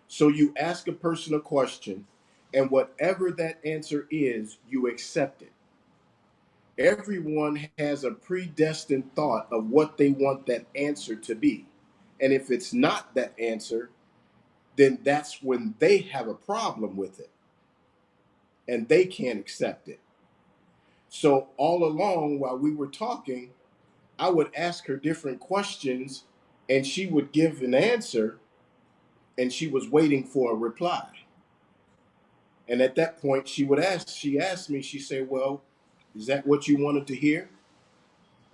So you ask a person a question, and whatever that answer is, you accept it. Everyone has a predestined thought of what they want that answer to be. And if it's not that answer, then that's when they have a problem with it and they can't accept it. So all along while we were talking, I would ask her different questions and she would give an answer and she was waiting for a reply. And at that point she asked me, she said, "Well, is that what you wanted to hear?"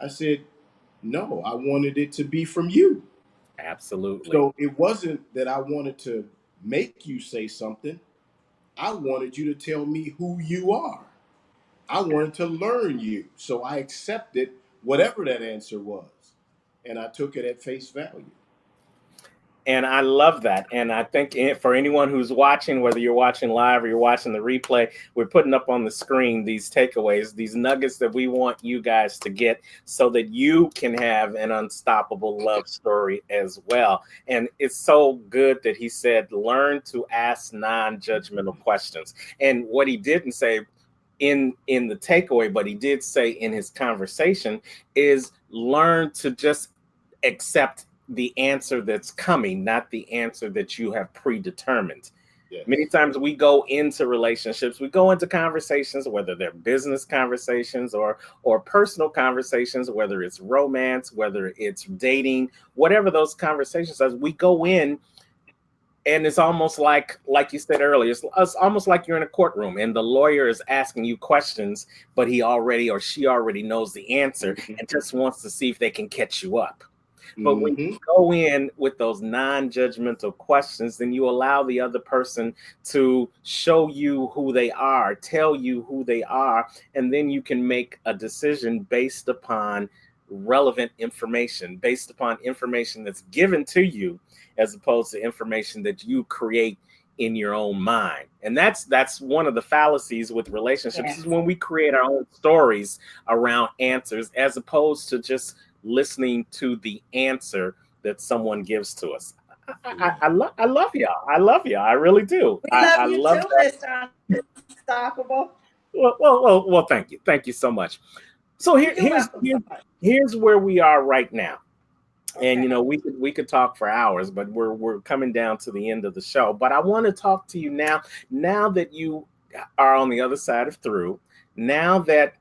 I said, "No, I wanted it to be from you." Absolutely. So it wasn't that I wanted to make you say something. I wanted you to tell me who you are. I wanted to learn you. So I accepted whatever that answer was. And I took it at face value. And I love that. And I think for anyone who's watching, whether you're watching live or you're watching the replay, we're putting up on the screen these takeaways, these nuggets that we want you guys to get so that you can have an unstoppable love story as well. And it's so good that he said, learn to ask non-judgmental questions. And what he didn't say in the takeaway, but he did say in his conversation, is learn to just accept the answer that's coming, not the answer that you have predetermined. Yes. Many times we go into relationships, we go into conversations, whether they're business conversations or personal conversations, whether it's romance, whether it's dating, whatever those conversations are, we go in and it's almost like you said earlier, it's almost like you're in a courtroom and the lawyer is asking you questions, but he already or she already knows the answer and just wants to see if they can catch you up. But when you go in with those non-judgmental questions, then you allow the other person to show you who they are, tell you who they are, and then you can make a decision based upon relevant information, based upon information that's given to you, as opposed to information that you create in your own mind. And that's one of the fallacies with relationships, Yes. is when we create our own stories around answers, as opposed to just listening to the answer that someone gives to us. I love y'all. I love y'all. I really do. We love I you love too, that. Mr. Unstoppable. Well, thank you. Thank you so much. So You're welcome so much. here's where we are right now. And Okay. we could talk for hours, but we're coming down to the end of the show. But I want to talk to you now that you are on the other side of Thru, now that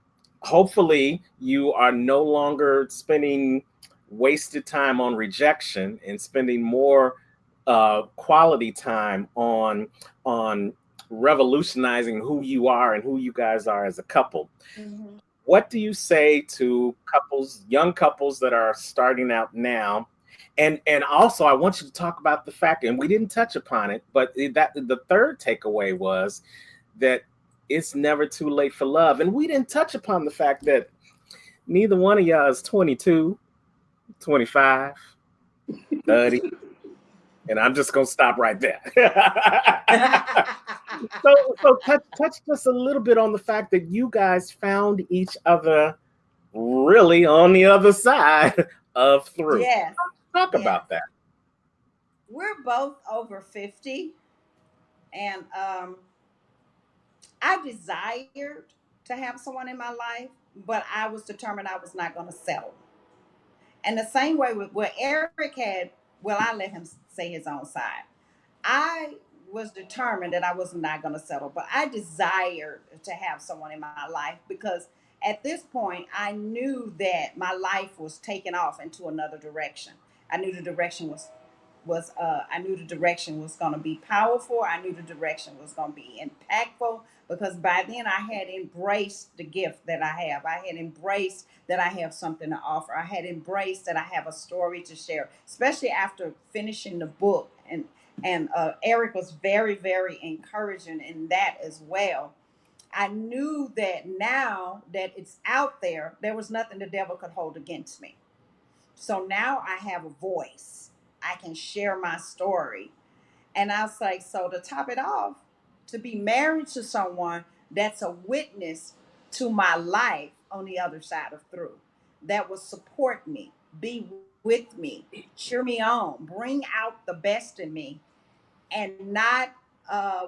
hopefully you are no longer spending wasted time on rejection and spending more quality time on revolutionizing who you are and who you guys are as a couple. Mm-hmm. What do you say to young couples that are starting out now? And also I want you to talk about the fact, and we didn't touch upon it, but that the third takeaway was that it's never too late for love. And we didn't touch upon the fact that neither one of y'all is 22, 25, 30. And I'm just gonna stop right there. So touch just a little bit on the fact that you guys found each other really on the other side of Thru. Yes. Talk Yes. about that. We're both over 50, and I desired to have someone in my life, but I was determined I was not going to settle. And the same way with what Eric had, well, I let him say his own side. I was determined that I was not going to settle, but I desired to have someone in my life because at this point I knew that my life was taking off into another direction. I knew the direction was I knew the direction was going to be powerful. I knew the direction was going to be impactful because by then I had embraced the gift that I have. I had embraced that I have something to offer. I had embraced that I have a story to share, especially after finishing the book. And Eric was very, very encouraging in that as well. I knew that now that it's out there, there was nothing the devil could hold against me. So now I have a voice. I can share my story. And I was like, so to top it off, to be married to someone that's a witness to my life on the other side of Thru, that will support me, be with me, cheer me on, bring out the best in me, and not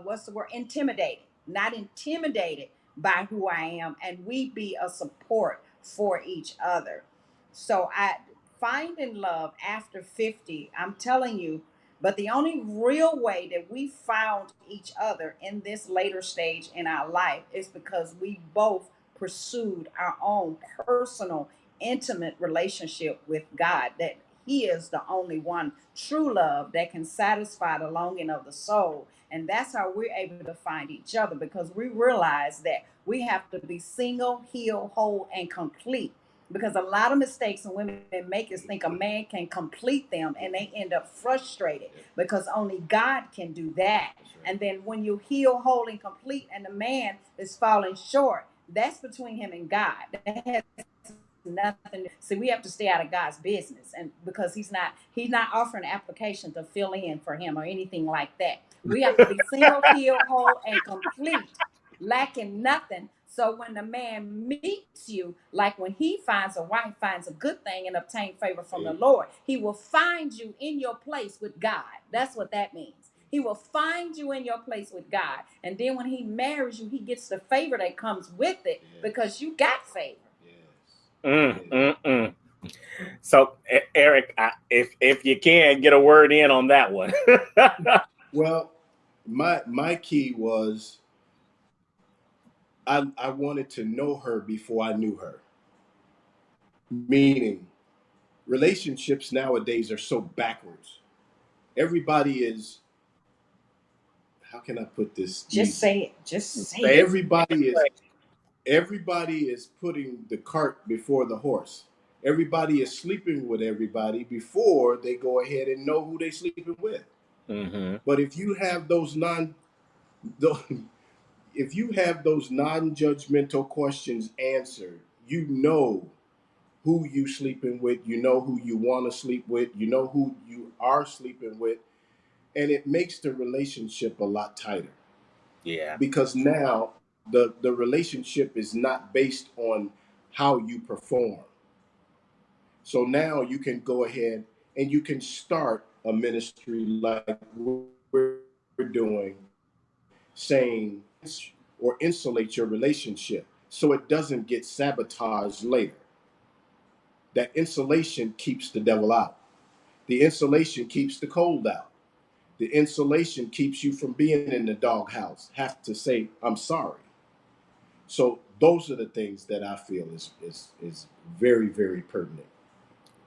what's the word, intimidated, not intimidated by who I am, and we be a support for each other. So I finding love after 50, I'm telling you, but the only real way that we found each other in this later stage in our life is because we both pursued our own personal intimate relationship with God, that he is the only one true love that can satisfy the longing of the soul. And that's how we're able to find each other, because we realize that we have to be single, healed, whole, and complete. Because a lot of mistakes and women make is think a man can complete them, and they end up frustrated because only God can do that. And then when you heal, whole, and complete, and the man is falling short, that's between him and God. That has nothing. See, we have to stay out of God's business, and because he's not offering an application to fill in for him or anything like that. We have to be single, healed, whole, and complete, lacking nothing. So when the man meets you, like when he finds a wife, finds a good thing and obtain favor from the Lord, he will find you in your place with God. That's what that means. He will find you in your place with God. And then when he marries you, he gets the favor that comes with it, because you got favor. So, Eric, if you can get a word in on that one. Well, my key was I wanted to know her before I knew her. Meaning, relationships nowadays are so backwards. Everybody is, how can I put this? Just say it. Just say it. Everybody is putting the cart before the horse. Everybody is sleeping with everybody before they go ahead and know who they're sleeping with. Mm-hmm. But if you have those non-judgmental questions answered, you know who you sleeping with, you know who you want to sleep with, you know who you are sleeping with, and it makes the relationship a lot tighter. Yeah. Because now the relationship is not based on how you perform. So now you can go ahead and you can start a ministry like we're doing, saying or insulate your relationship so it doesn't get sabotaged later. That insulation keeps the devil out. The insulation keeps the cold out. The insulation keeps you from being in the doghouse, have to say, I'm sorry. So those are the things that I feel is very, very pertinent.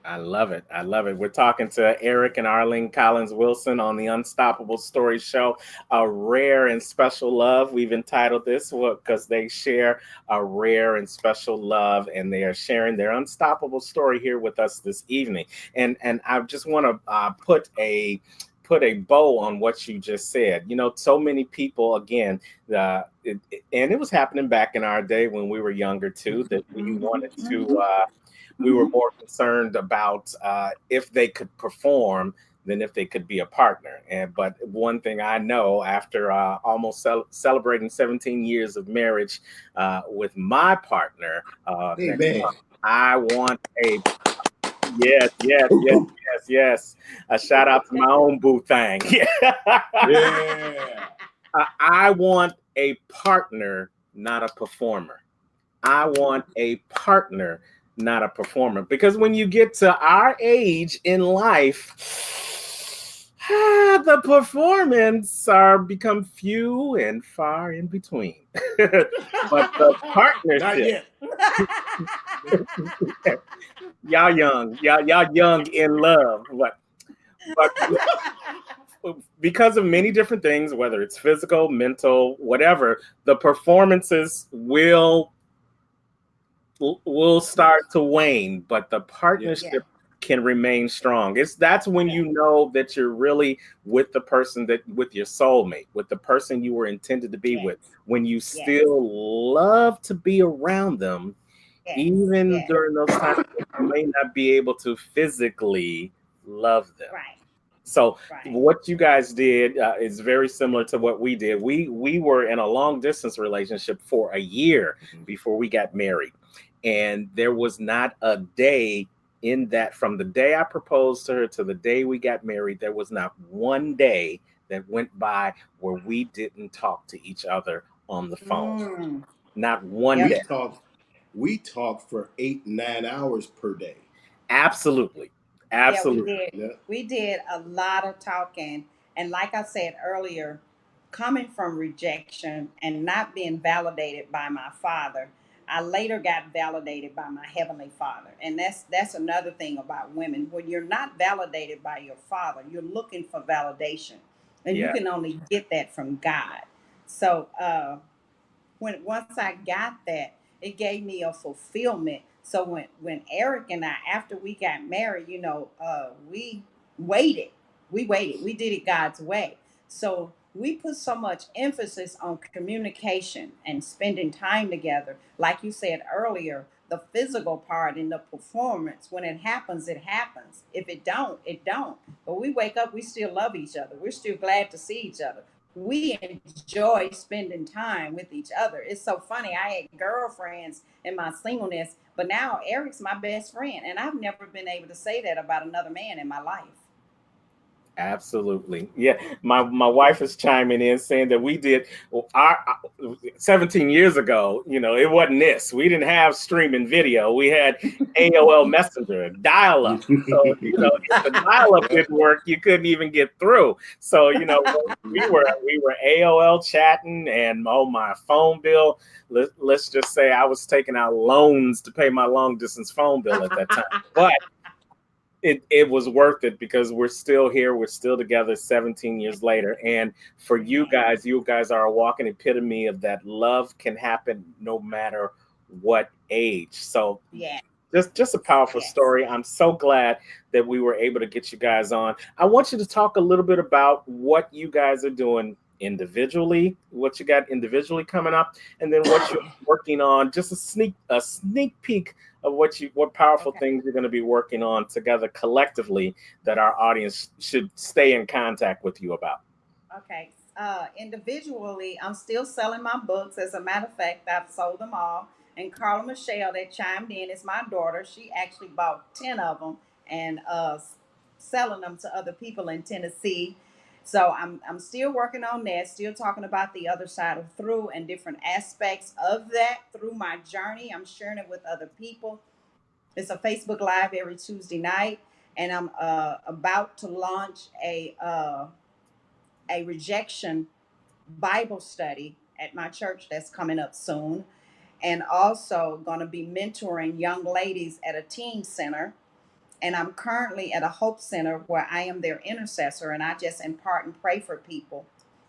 I love it. I love it. We're talking to Eric and Arlene Collins Wilson on the Unstoppable Story Show, A Rare and Special Love. We've entitled this because they share a rare and special love, and they are sharing their unstoppable story here with us this evening. And I just want to put a bow on what you just said. You know, so many people, again, and it was happening back in our day when we were younger too, that we wanted to. We were more concerned about if they could perform than if they could be a partner. But one thing I know, after almost celebrating 17 years of marriage with my partner, I want a yes. A shout out to my own boo thing. Yeah. I want a partner, not a performer. I want a partner, not a performer. Because when you get to our age in life, the performance are become few and far in between. But the Not partnership, yet. y'all young in love. But because of many different things, whether it's physical, mental, whatever, the performances will start Yes. to wane, but the Yes. Yeah. partnership can remain strong. That's when Yeah. you know that you're really with the person, that with your soulmate, with the person you were intended to be Yes. with, when you Yes. still love to be around them, Yes. even Yes. during those times that you may not be able to physically love them. Right. So Right. what you guys did is very similar to what we did. We were in a long distance relationship for a year before we got married, and there was not a day in that, from the day I proposed to her to the day we got married, there was not one day that went by where we didn't talk to each other on the phone. Mm. Not one Yep. day. We talked for 8-9 hours per day. Absolutely, Yeah, we absolutely. did. Yeah. We did a lot of talking. And like I said earlier, coming from rejection and not being validated by my father, I later got validated by my heavenly father. And that's another thing about women. When you're not validated by your father, you're looking for validation. And you Yeah, can only get that from God. So when once I got that, it gave me a fulfillment. So when Eric and I, after we got married, we waited. We waited. We did it God's way. So we put so much emphasis on communication and spending time together. Like you said earlier, the physical part and the performance, when it happens, it happens. If it don't, it don't. But we wake up, we still love each other. We're still glad to see each other. We enjoy spending time with each other. It's so funny. I had girlfriends in my singleness, but now Eric's my best friend. And I've never been able to say that about another man in my life. absolutely. Yeah, my wife is chiming in saying that we did our 17 years ago. It wasn't this. We didn't have streaming video. We had AOL Messenger, dial up. So if the dial up didn't work, you couldn't even get through. So we were AOL chatting, and oh, my phone bill. Let's just say I was taking out loans to pay my long distance phone bill at that time, but it was worth it because we're still here. We're still together 17 years later. And for Amen. you guys are a walking epitome of that. Love can happen no matter what age. So Yes. just a powerful Yes. story. I'm so glad that we were able to get you guys on. I want you to talk a little bit about what you guys are doing individually, what you got individually coming up, and then what you're working on. Just a sneak peek of what powerful Okay. things you're going to be working on together collectively that our audience should stay in contact with you about. Okay. Individually, I'm still selling my books. As a matter of fact, I've sold them all. And Carla Michelle, that chimed in, is my daughter. She actually bought 10 of them and selling them to other people in Tennessee. So I'm still working on that, still talking about the other side of Thru and different aspects of that through my journey. I'm sharing it with other people. It's a Facebook Live every Tuesday night. And I'm about to launch a rejection Bible study at my church that's coming up soon. And also going to be mentoring young ladies at a teen center. And I'm currently at a Hope Center where I am their intercessor and I just impart and pray for people.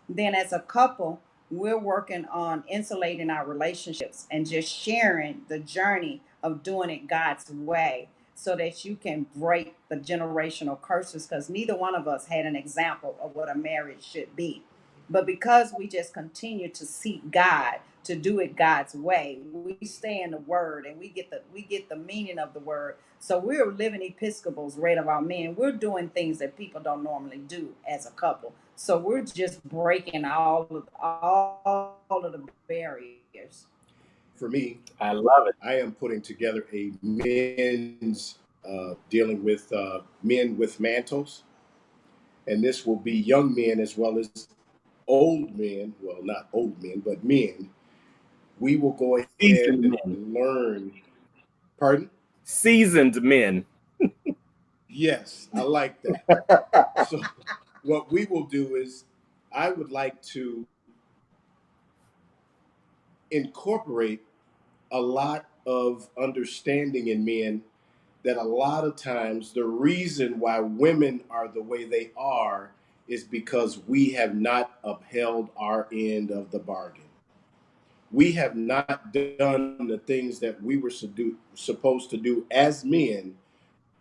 Then, as a couple, we're working on insulating our relationships and just sharing the journey of doing it God's way so that you can break the generational curses because neither one of us had an example of what a marriage should be. But because we just continue to seek God to do it God's way, we stay in the word and we get the meaning of the word. So we're living Episcopals, right, of our men. We're doing things that people don't normally do as a couple. So we're just breaking all of the barriers. For me, I love it. I am putting together a men's dealing with men with mantles, and this will be young men as well as old men. Well, not old men, but men we will go ahead Seasoned and men. learn. Pardon? Seasoned men. Yes, I like that. So, what we will do is, I would like to incorporate a lot of understanding in men, that a lot of times the reason why women are the way they are is because we have not upheld our end of the bargain. We have not done the things that we were supposed to do as men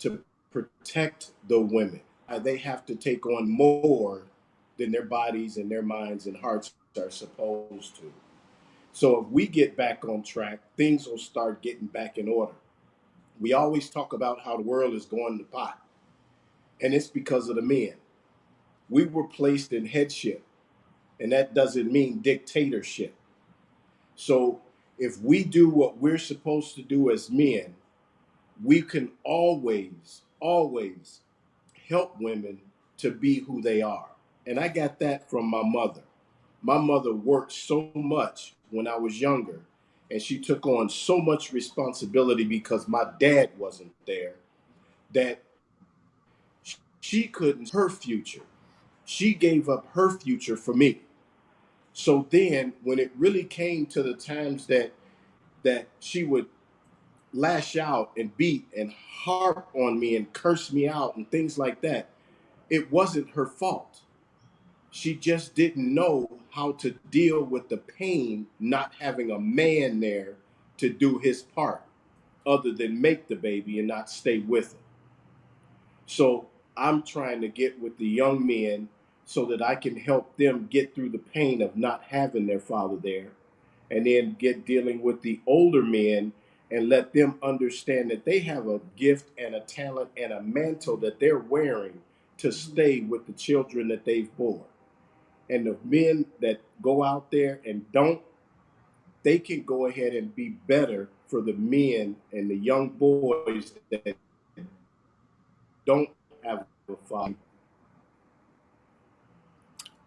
to protect the women. They have to take on more than their bodies and their minds and hearts are supposed to. So if we get back on track, things will start getting back in order. We always talk about how the world is going to pot, and it's because of the men. We were placed in headship, and that doesn't mean dictatorship. So if we do what we're supposed to do as men, we can always help women to be who they are. And I got that from my mother. My mother worked so much when I was younger, and she took on so much responsibility because my dad wasn't there, that she couldn't her future. She gave up her future for me. So then when it really came to the times that she would lash out and beat and harp on me and curse me out and things like that, it wasn't her fault. She just didn't know how to deal with the pain not having a man there to do his part other than make the baby and not stay with him. So I'm trying to get with the young men so that I can help them get through the pain of not having their father there, and then get dealing with the older men and let them understand that they have a gift and a talent and a mantle that they're wearing to stay with the children that they've born. And the men that go out there and don't, they can go ahead and be better for the men and the young boys that don't have a father.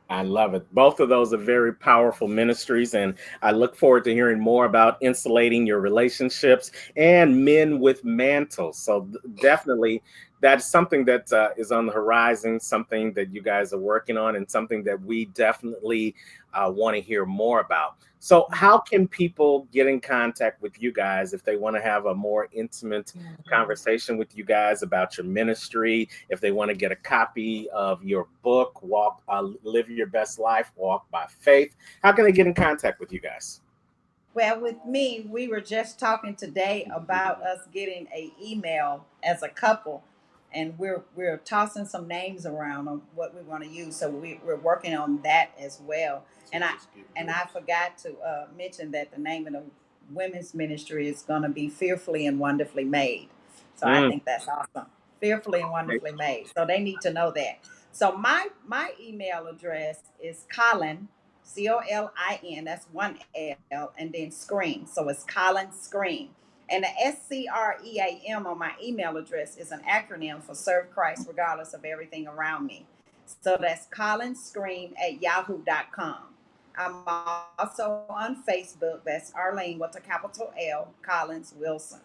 I love it. Both of those are very powerful ministries, and I look forward to hearing more about insulating your relationships and men with mantles. So definitely, that's something that is on the horizon, something that you guys are working on, and something that we definitely want to hear more about. So, how can people get in contact with you guys if they want to have a more intimate conversation with you guys about your ministry? If they want to get a copy of your book, Live Your Best Life, Walk by Faith, how can they get in contact with you guys? Well, with me, we were just talking today about us getting a email as a couple, and we're tossing some names around on what we want to use. So we're working on that as well. And I forgot to mention that the name of the women's ministry is going to be Fearfully and Wonderfully Made. So I Mm, think that's awesome. Fearfully and great. Wonderfully Made. So they need to know that. So my email address is Colin, Colin, that's one L, and then Scream. So it's Colin Scream. And the SCREAM on my email address is an acronym for Serve Christ Regardless of Everything Around Me. So that's colinscream@yahoo.com. I'm also on Facebook. That's Arlene with a capital L, Collins Wilson.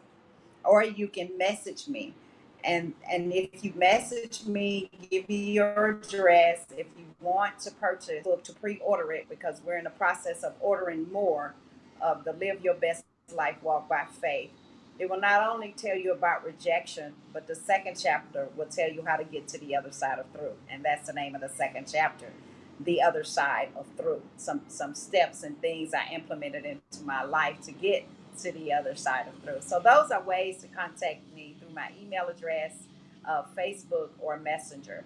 Or you can message me. And if you message me, give me your address. If you want to purchase book to pre-order it, because we're in the process of ordering more of the Live Your Best Life Walk by Faith. It will not only tell you about rejection, but the second chapter will tell you how to get to the other side of through. And that's the name of the second chapter, the other side of through. Some steps and things I implemented into my life to get to the other side of through. So those are ways to contact me through my email address, Facebook, or Messenger.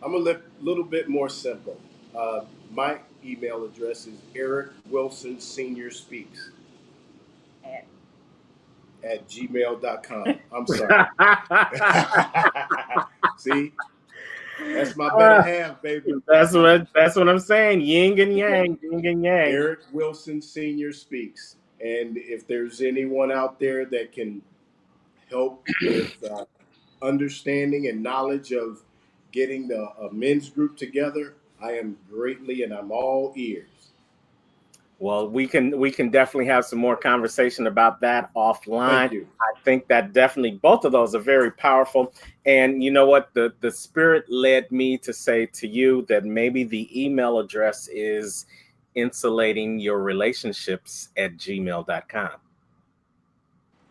I'm a little bit more simple. My email address is Eric Wilson Senior Speaks At at gmail.com. I'm sorry. See, that's my better Uh, half, baby. that's what I'm saying. Yin and yang, yin and yang. Eric Wilson Senior Speaks. And if there's anyone out there that can help with understanding and knowledge of getting the men's group together, I am greatly and I'm all ears. Well, we can definitely have some more conversation about that offline. Thank you. I think that definitely both of those are very powerful. And you know what? The spirit led me to say to you that maybe the email address is insulatingyourrelationships@gmail.com.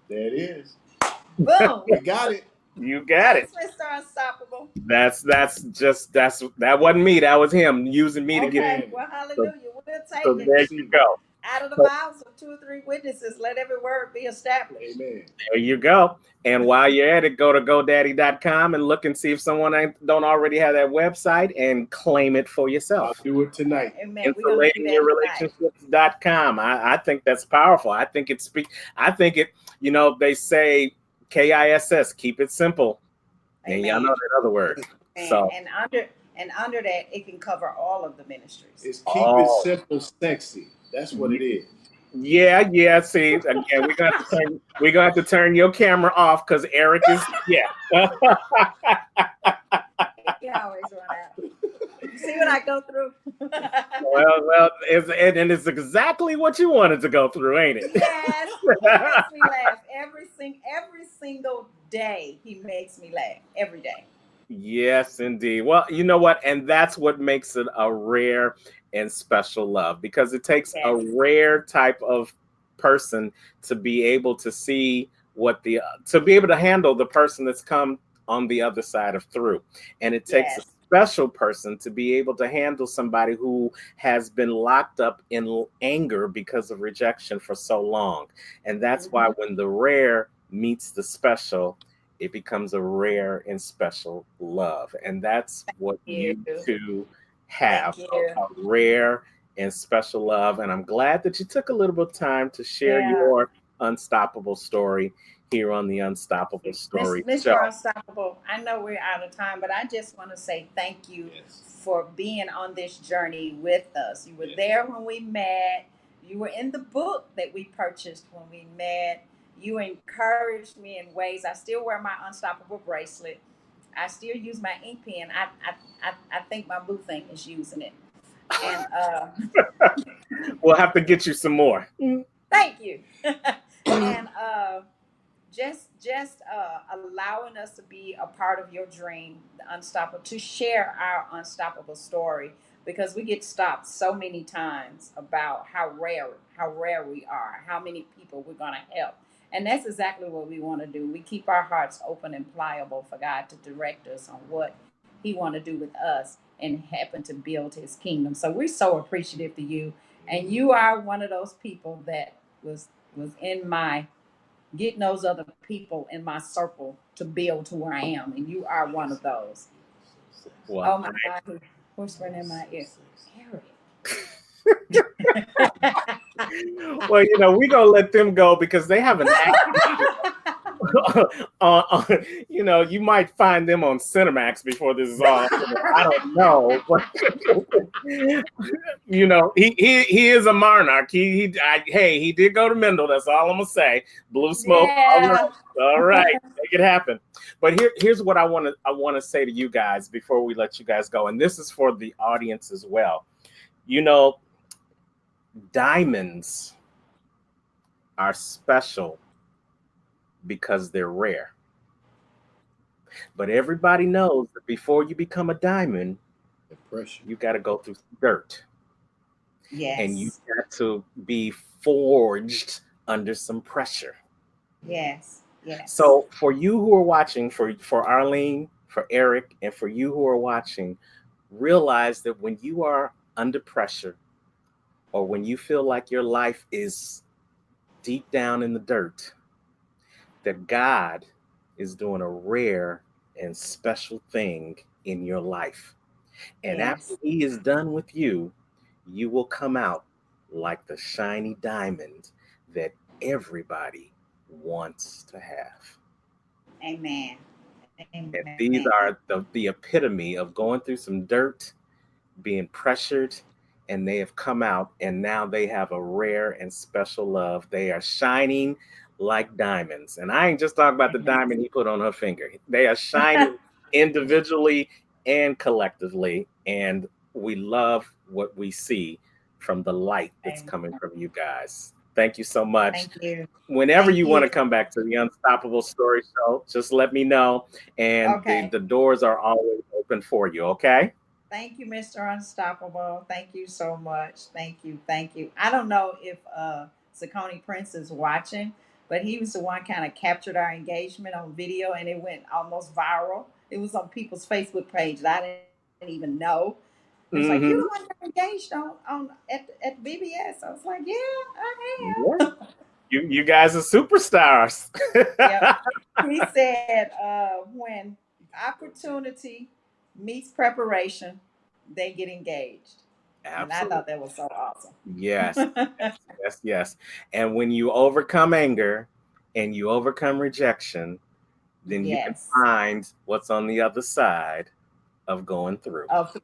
There it is. Boom. We got it. You got it. Thanks, Mr. Unstoppable. That wasn't me. That was him using me to get. Okay, well, hallelujah. We'll take So it. there you go. Out of the mouths of 2 or 3 witnesses, let every word be established. Amen. There you go. And while you're at it, go to GoDaddy.com and look and see if someone don't already have that website and claim it for I'll yourself. do it tonight. Amen. We're going to do that tonight. Insulatingyourrelationships.com. I think that's powerful. I think it, they say KISS, keep it simple. And y'all know that other word. So And under that, it can cover all of the ministries. It's keep it simple, sexy. That's what it is. Yeah. See, again, we're gonna have to turn your camera off because Eric is You always run out. You see what I go through? well, it's exactly what you wanted to go through, ain't it? Yes, he makes me laugh every single day. He makes me laugh every day. Yes, indeed. Well, you know what? And that's what makes it a rare and special love, because it takes a rare type of person to be able to see to be able to handle the person that's come on the other side of Thru. And it takes a special person to be able to handle somebody who has been locked up in anger because of rejection for so long. And that's why when the rare meets the special, it becomes a rare and special love. And that's what you two have, a rare and special love. And I'm glad that you took a little bit of time to share your unstoppable story here on the Unstoppable Story Show. Mr. Unstoppable, I know we're out of time, but I just want to say thank you for being on this journey with us. You were there when we met. You were in the book that we purchased when we met. You encouraged me in ways. I still wear my Unstoppable bracelet. I still use my ink pen. I think my boo thing is using it. And we'll have to get you some more. Thank you. And just allowing us to be a part of your dream, the Unstoppable, to share our unstoppable story, because we get stopped so many times about how rare we are, how many people we're going to help. And that's exactly what we want to do. We keep our hearts open and pliable for God to direct us on what he want to do with us and happen to build his kingdom. So we're so appreciative to you. And you are one of those people that was in my getting those other people in my circle to build to where I am. And you are one of those. Well, oh my God, whispering in my ear. Eric. Well, we're gonna let them go because they haven't you might find them on Cinemax before this is all. I don't know, but he is a monarch. He did go to Mendel. That's all I'm gonna say. Blue smoke. Yeah. All right, make it happen. But here's what I want to say to you guys before we let you guys go, and this is for the audience as well. Diamonds are special because they're rare. But everybody knows that before you become a diamond, you got to go through some dirt. Yes. And you got to be forged under some pressure. Yes. So for you who are watching, for Arlene, for Eric, and for you who are watching, realize that when you are under pressure, or when you feel like your life is deep down in the dirt, that God is doing a rare and special thing in your life. And after he is done with you, you will come out like the shiny diamond that everybody wants to have. Amen. And these are the epitome of going through some dirt, being pressured, and they have come out, and now they have a rare and special love. They are shining like diamonds. And I ain't just talking about the diamond he put on her finger. They are shining individually and collectively. And we love what we see from the light that's Amen. coming from you guys. Thank you so much. Thank you. Whenever Thank you want to you. come back to the Unstoppable Story Show, just let me know. And Okay. the doors are always open for you, okay? Thank you, Mr. Unstoppable. Thank you so much. Thank you. Thank you. I don't know if Zaccone Prince is watching, but he was the one kind of captured our engagement on video and it went almost viral. It was on people's Facebook page that I didn't even know. It was like, you Mm-hmm. the one that engaged on at BBS. I was like, yeah, I Yeah. am. You guys are superstars. Yep. He said, when opportunity meets preparation, they get engaged. And I Absolutely. thought that was so awesome. Yes. Yes, yes. And when you overcome anger and you overcome rejection, then you can Yes. find what's on the other side of going through. Of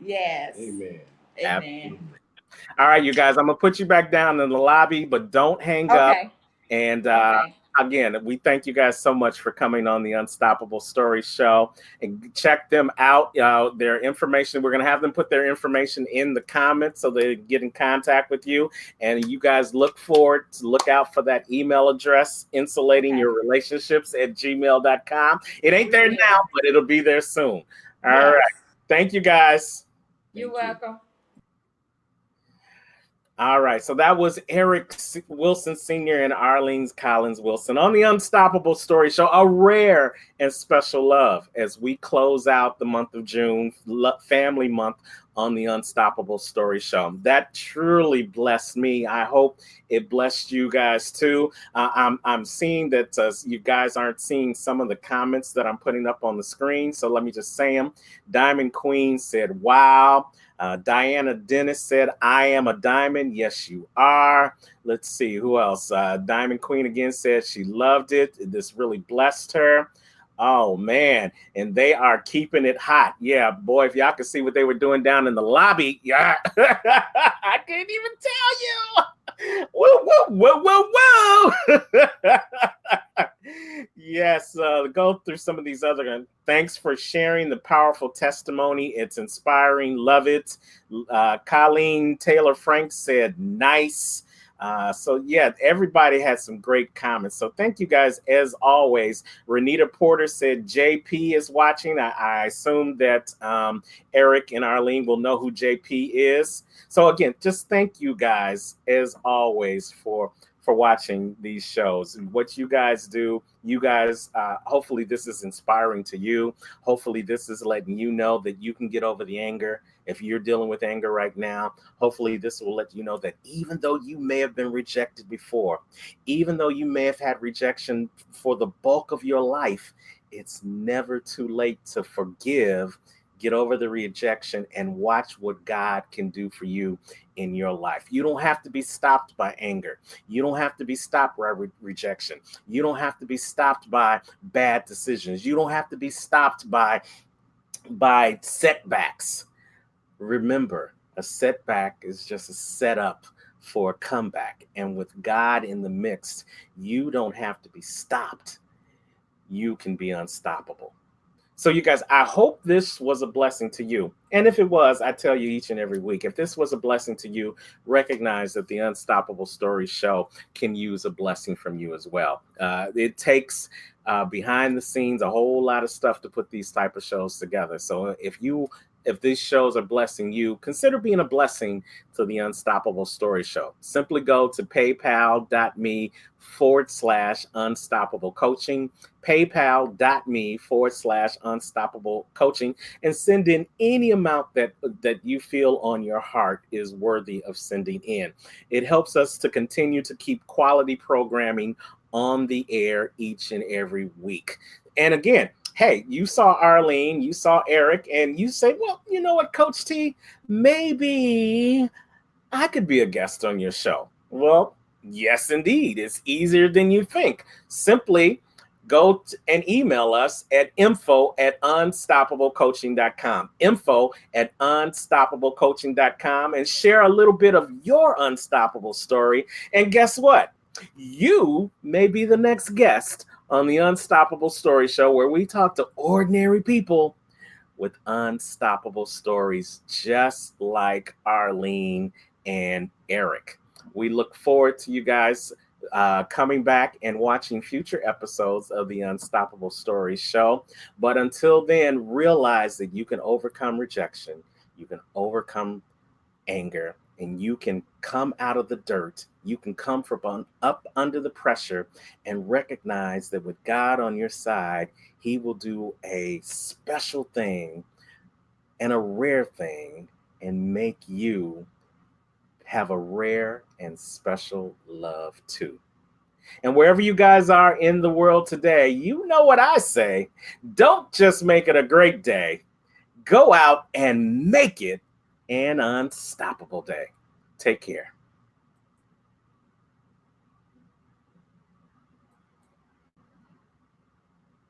yes. Amen. Amen. Absolutely. All right, you guys, I'm gonna put you back down in the lobby, but don't hang up. Okay. And Okay. again, we thank you guys so much for coming on the Unstoppable Story Show. And check them out. Their information, we're going to have them put their information in the comments so they get in contact with you. And you guys look out for that email address, insulatingyourrelationships@gmail.com. It ain't there now, but it'll be there soon. All Yes. right. Thank you, guys. You're Thank you. welcome. All right, so that was Eric Wilson Sr. and Arlene Collins Wilson on the Unstoppable Story Show, a rare and special love as we close out the month of June, Family Month, on the Unstoppable Story Show. That truly blessed me. I hope it blessed you guys too. I'm seeing that you guys aren't seeing some of the comments that I'm putting up on the screen, so let me just say them. Diamond Queen said, wow. Diana Dennis said, I am a diamond. Yes, you are. Let's see who else. Diamond Queen again said she loved it. This really blessed her. Oh, man. And they are keeping it hot. Yeah, boy, if y'all could see what they were doing down in the lobby. Yeah, I can't even tell you. Whoa, whoa, whoa, whoa, whoa. Yes, go through some of these other. Thanks for sharing the powerful testimony. It's inspiring. Love it. Colleen Taylor Frank said, nice. So yeah, everybody had some great comments. So thank you guys as always. Renita Porter said JP is watching. I assume that Eric and Arlene will know who JP is. So again, just thank you guys as always for watching these shows and what you guys do. You guys, hopefully this is inspiring to you. Hopefully this is letting you know that you can get over the anger. If you're dealing with anger right now, hopefully this will let you know that even though you may have been rejected before, even though you may have had rejection for the bulk of your life, it's never too late to forgive, get over the rejection, and watch what God can do for you in your life. You don't have to be stopped by anger. You don't have to be stopped by rejection. You don't have to be stopped by bad decisions. You don't have to be stopped by setbacks. Remember, a setback is just a setup for a comeback. And with God in the mix, you don't have to be stopped. You can be unstoppable. So you guys, I hope this was a blessing to you. And if it was, I tell you each and every week, if this was a blessing to you, recognize that the Unstoppable Story Show can use a blessing from you as well. It takes behind the scenes a whole lot of stuff to put these type of shows together. So if these shows are blessing you, consider being a blessing to the Unstoppable Story Show. Simply go to paypal.me/unstoppable coaching, paypal.me/unstoppable coaching, and send in any amount that you feel on your heart is worthy of sending in. It helps us to continue to keep quality programming on the air each and every week. And again, hey, you saw Arlene, you saw Eric, and you say, well, you know what, Coach T, maybe I could be a guest on your show. Well, yes, indeed. It's easier than you think. Simply go and email us at info@unstoppablecoaching.com, info@unstoppablecoaching.com, and share a little bit of your unstoppable story. And guess what? You may be the next guest on the Unstoppable Story Show, where we talk to ordinary people with unstoppable stories, just like Arlene and Eric. We look forward to you guys coming back and watching future episodes of the Unstoppable Stories show. But until then, realize that you can overcome rejection, you can overcome anger, and you can come out of the dirt. You can come from up under the pressure and recognize that with God on your side, He will do a special thing and a rare thing and make you have a rare and special love too. And wherever you guys are in the world today, you know what I say. Don't just make it a great day. Go out and make it an unstoppable day. Take care.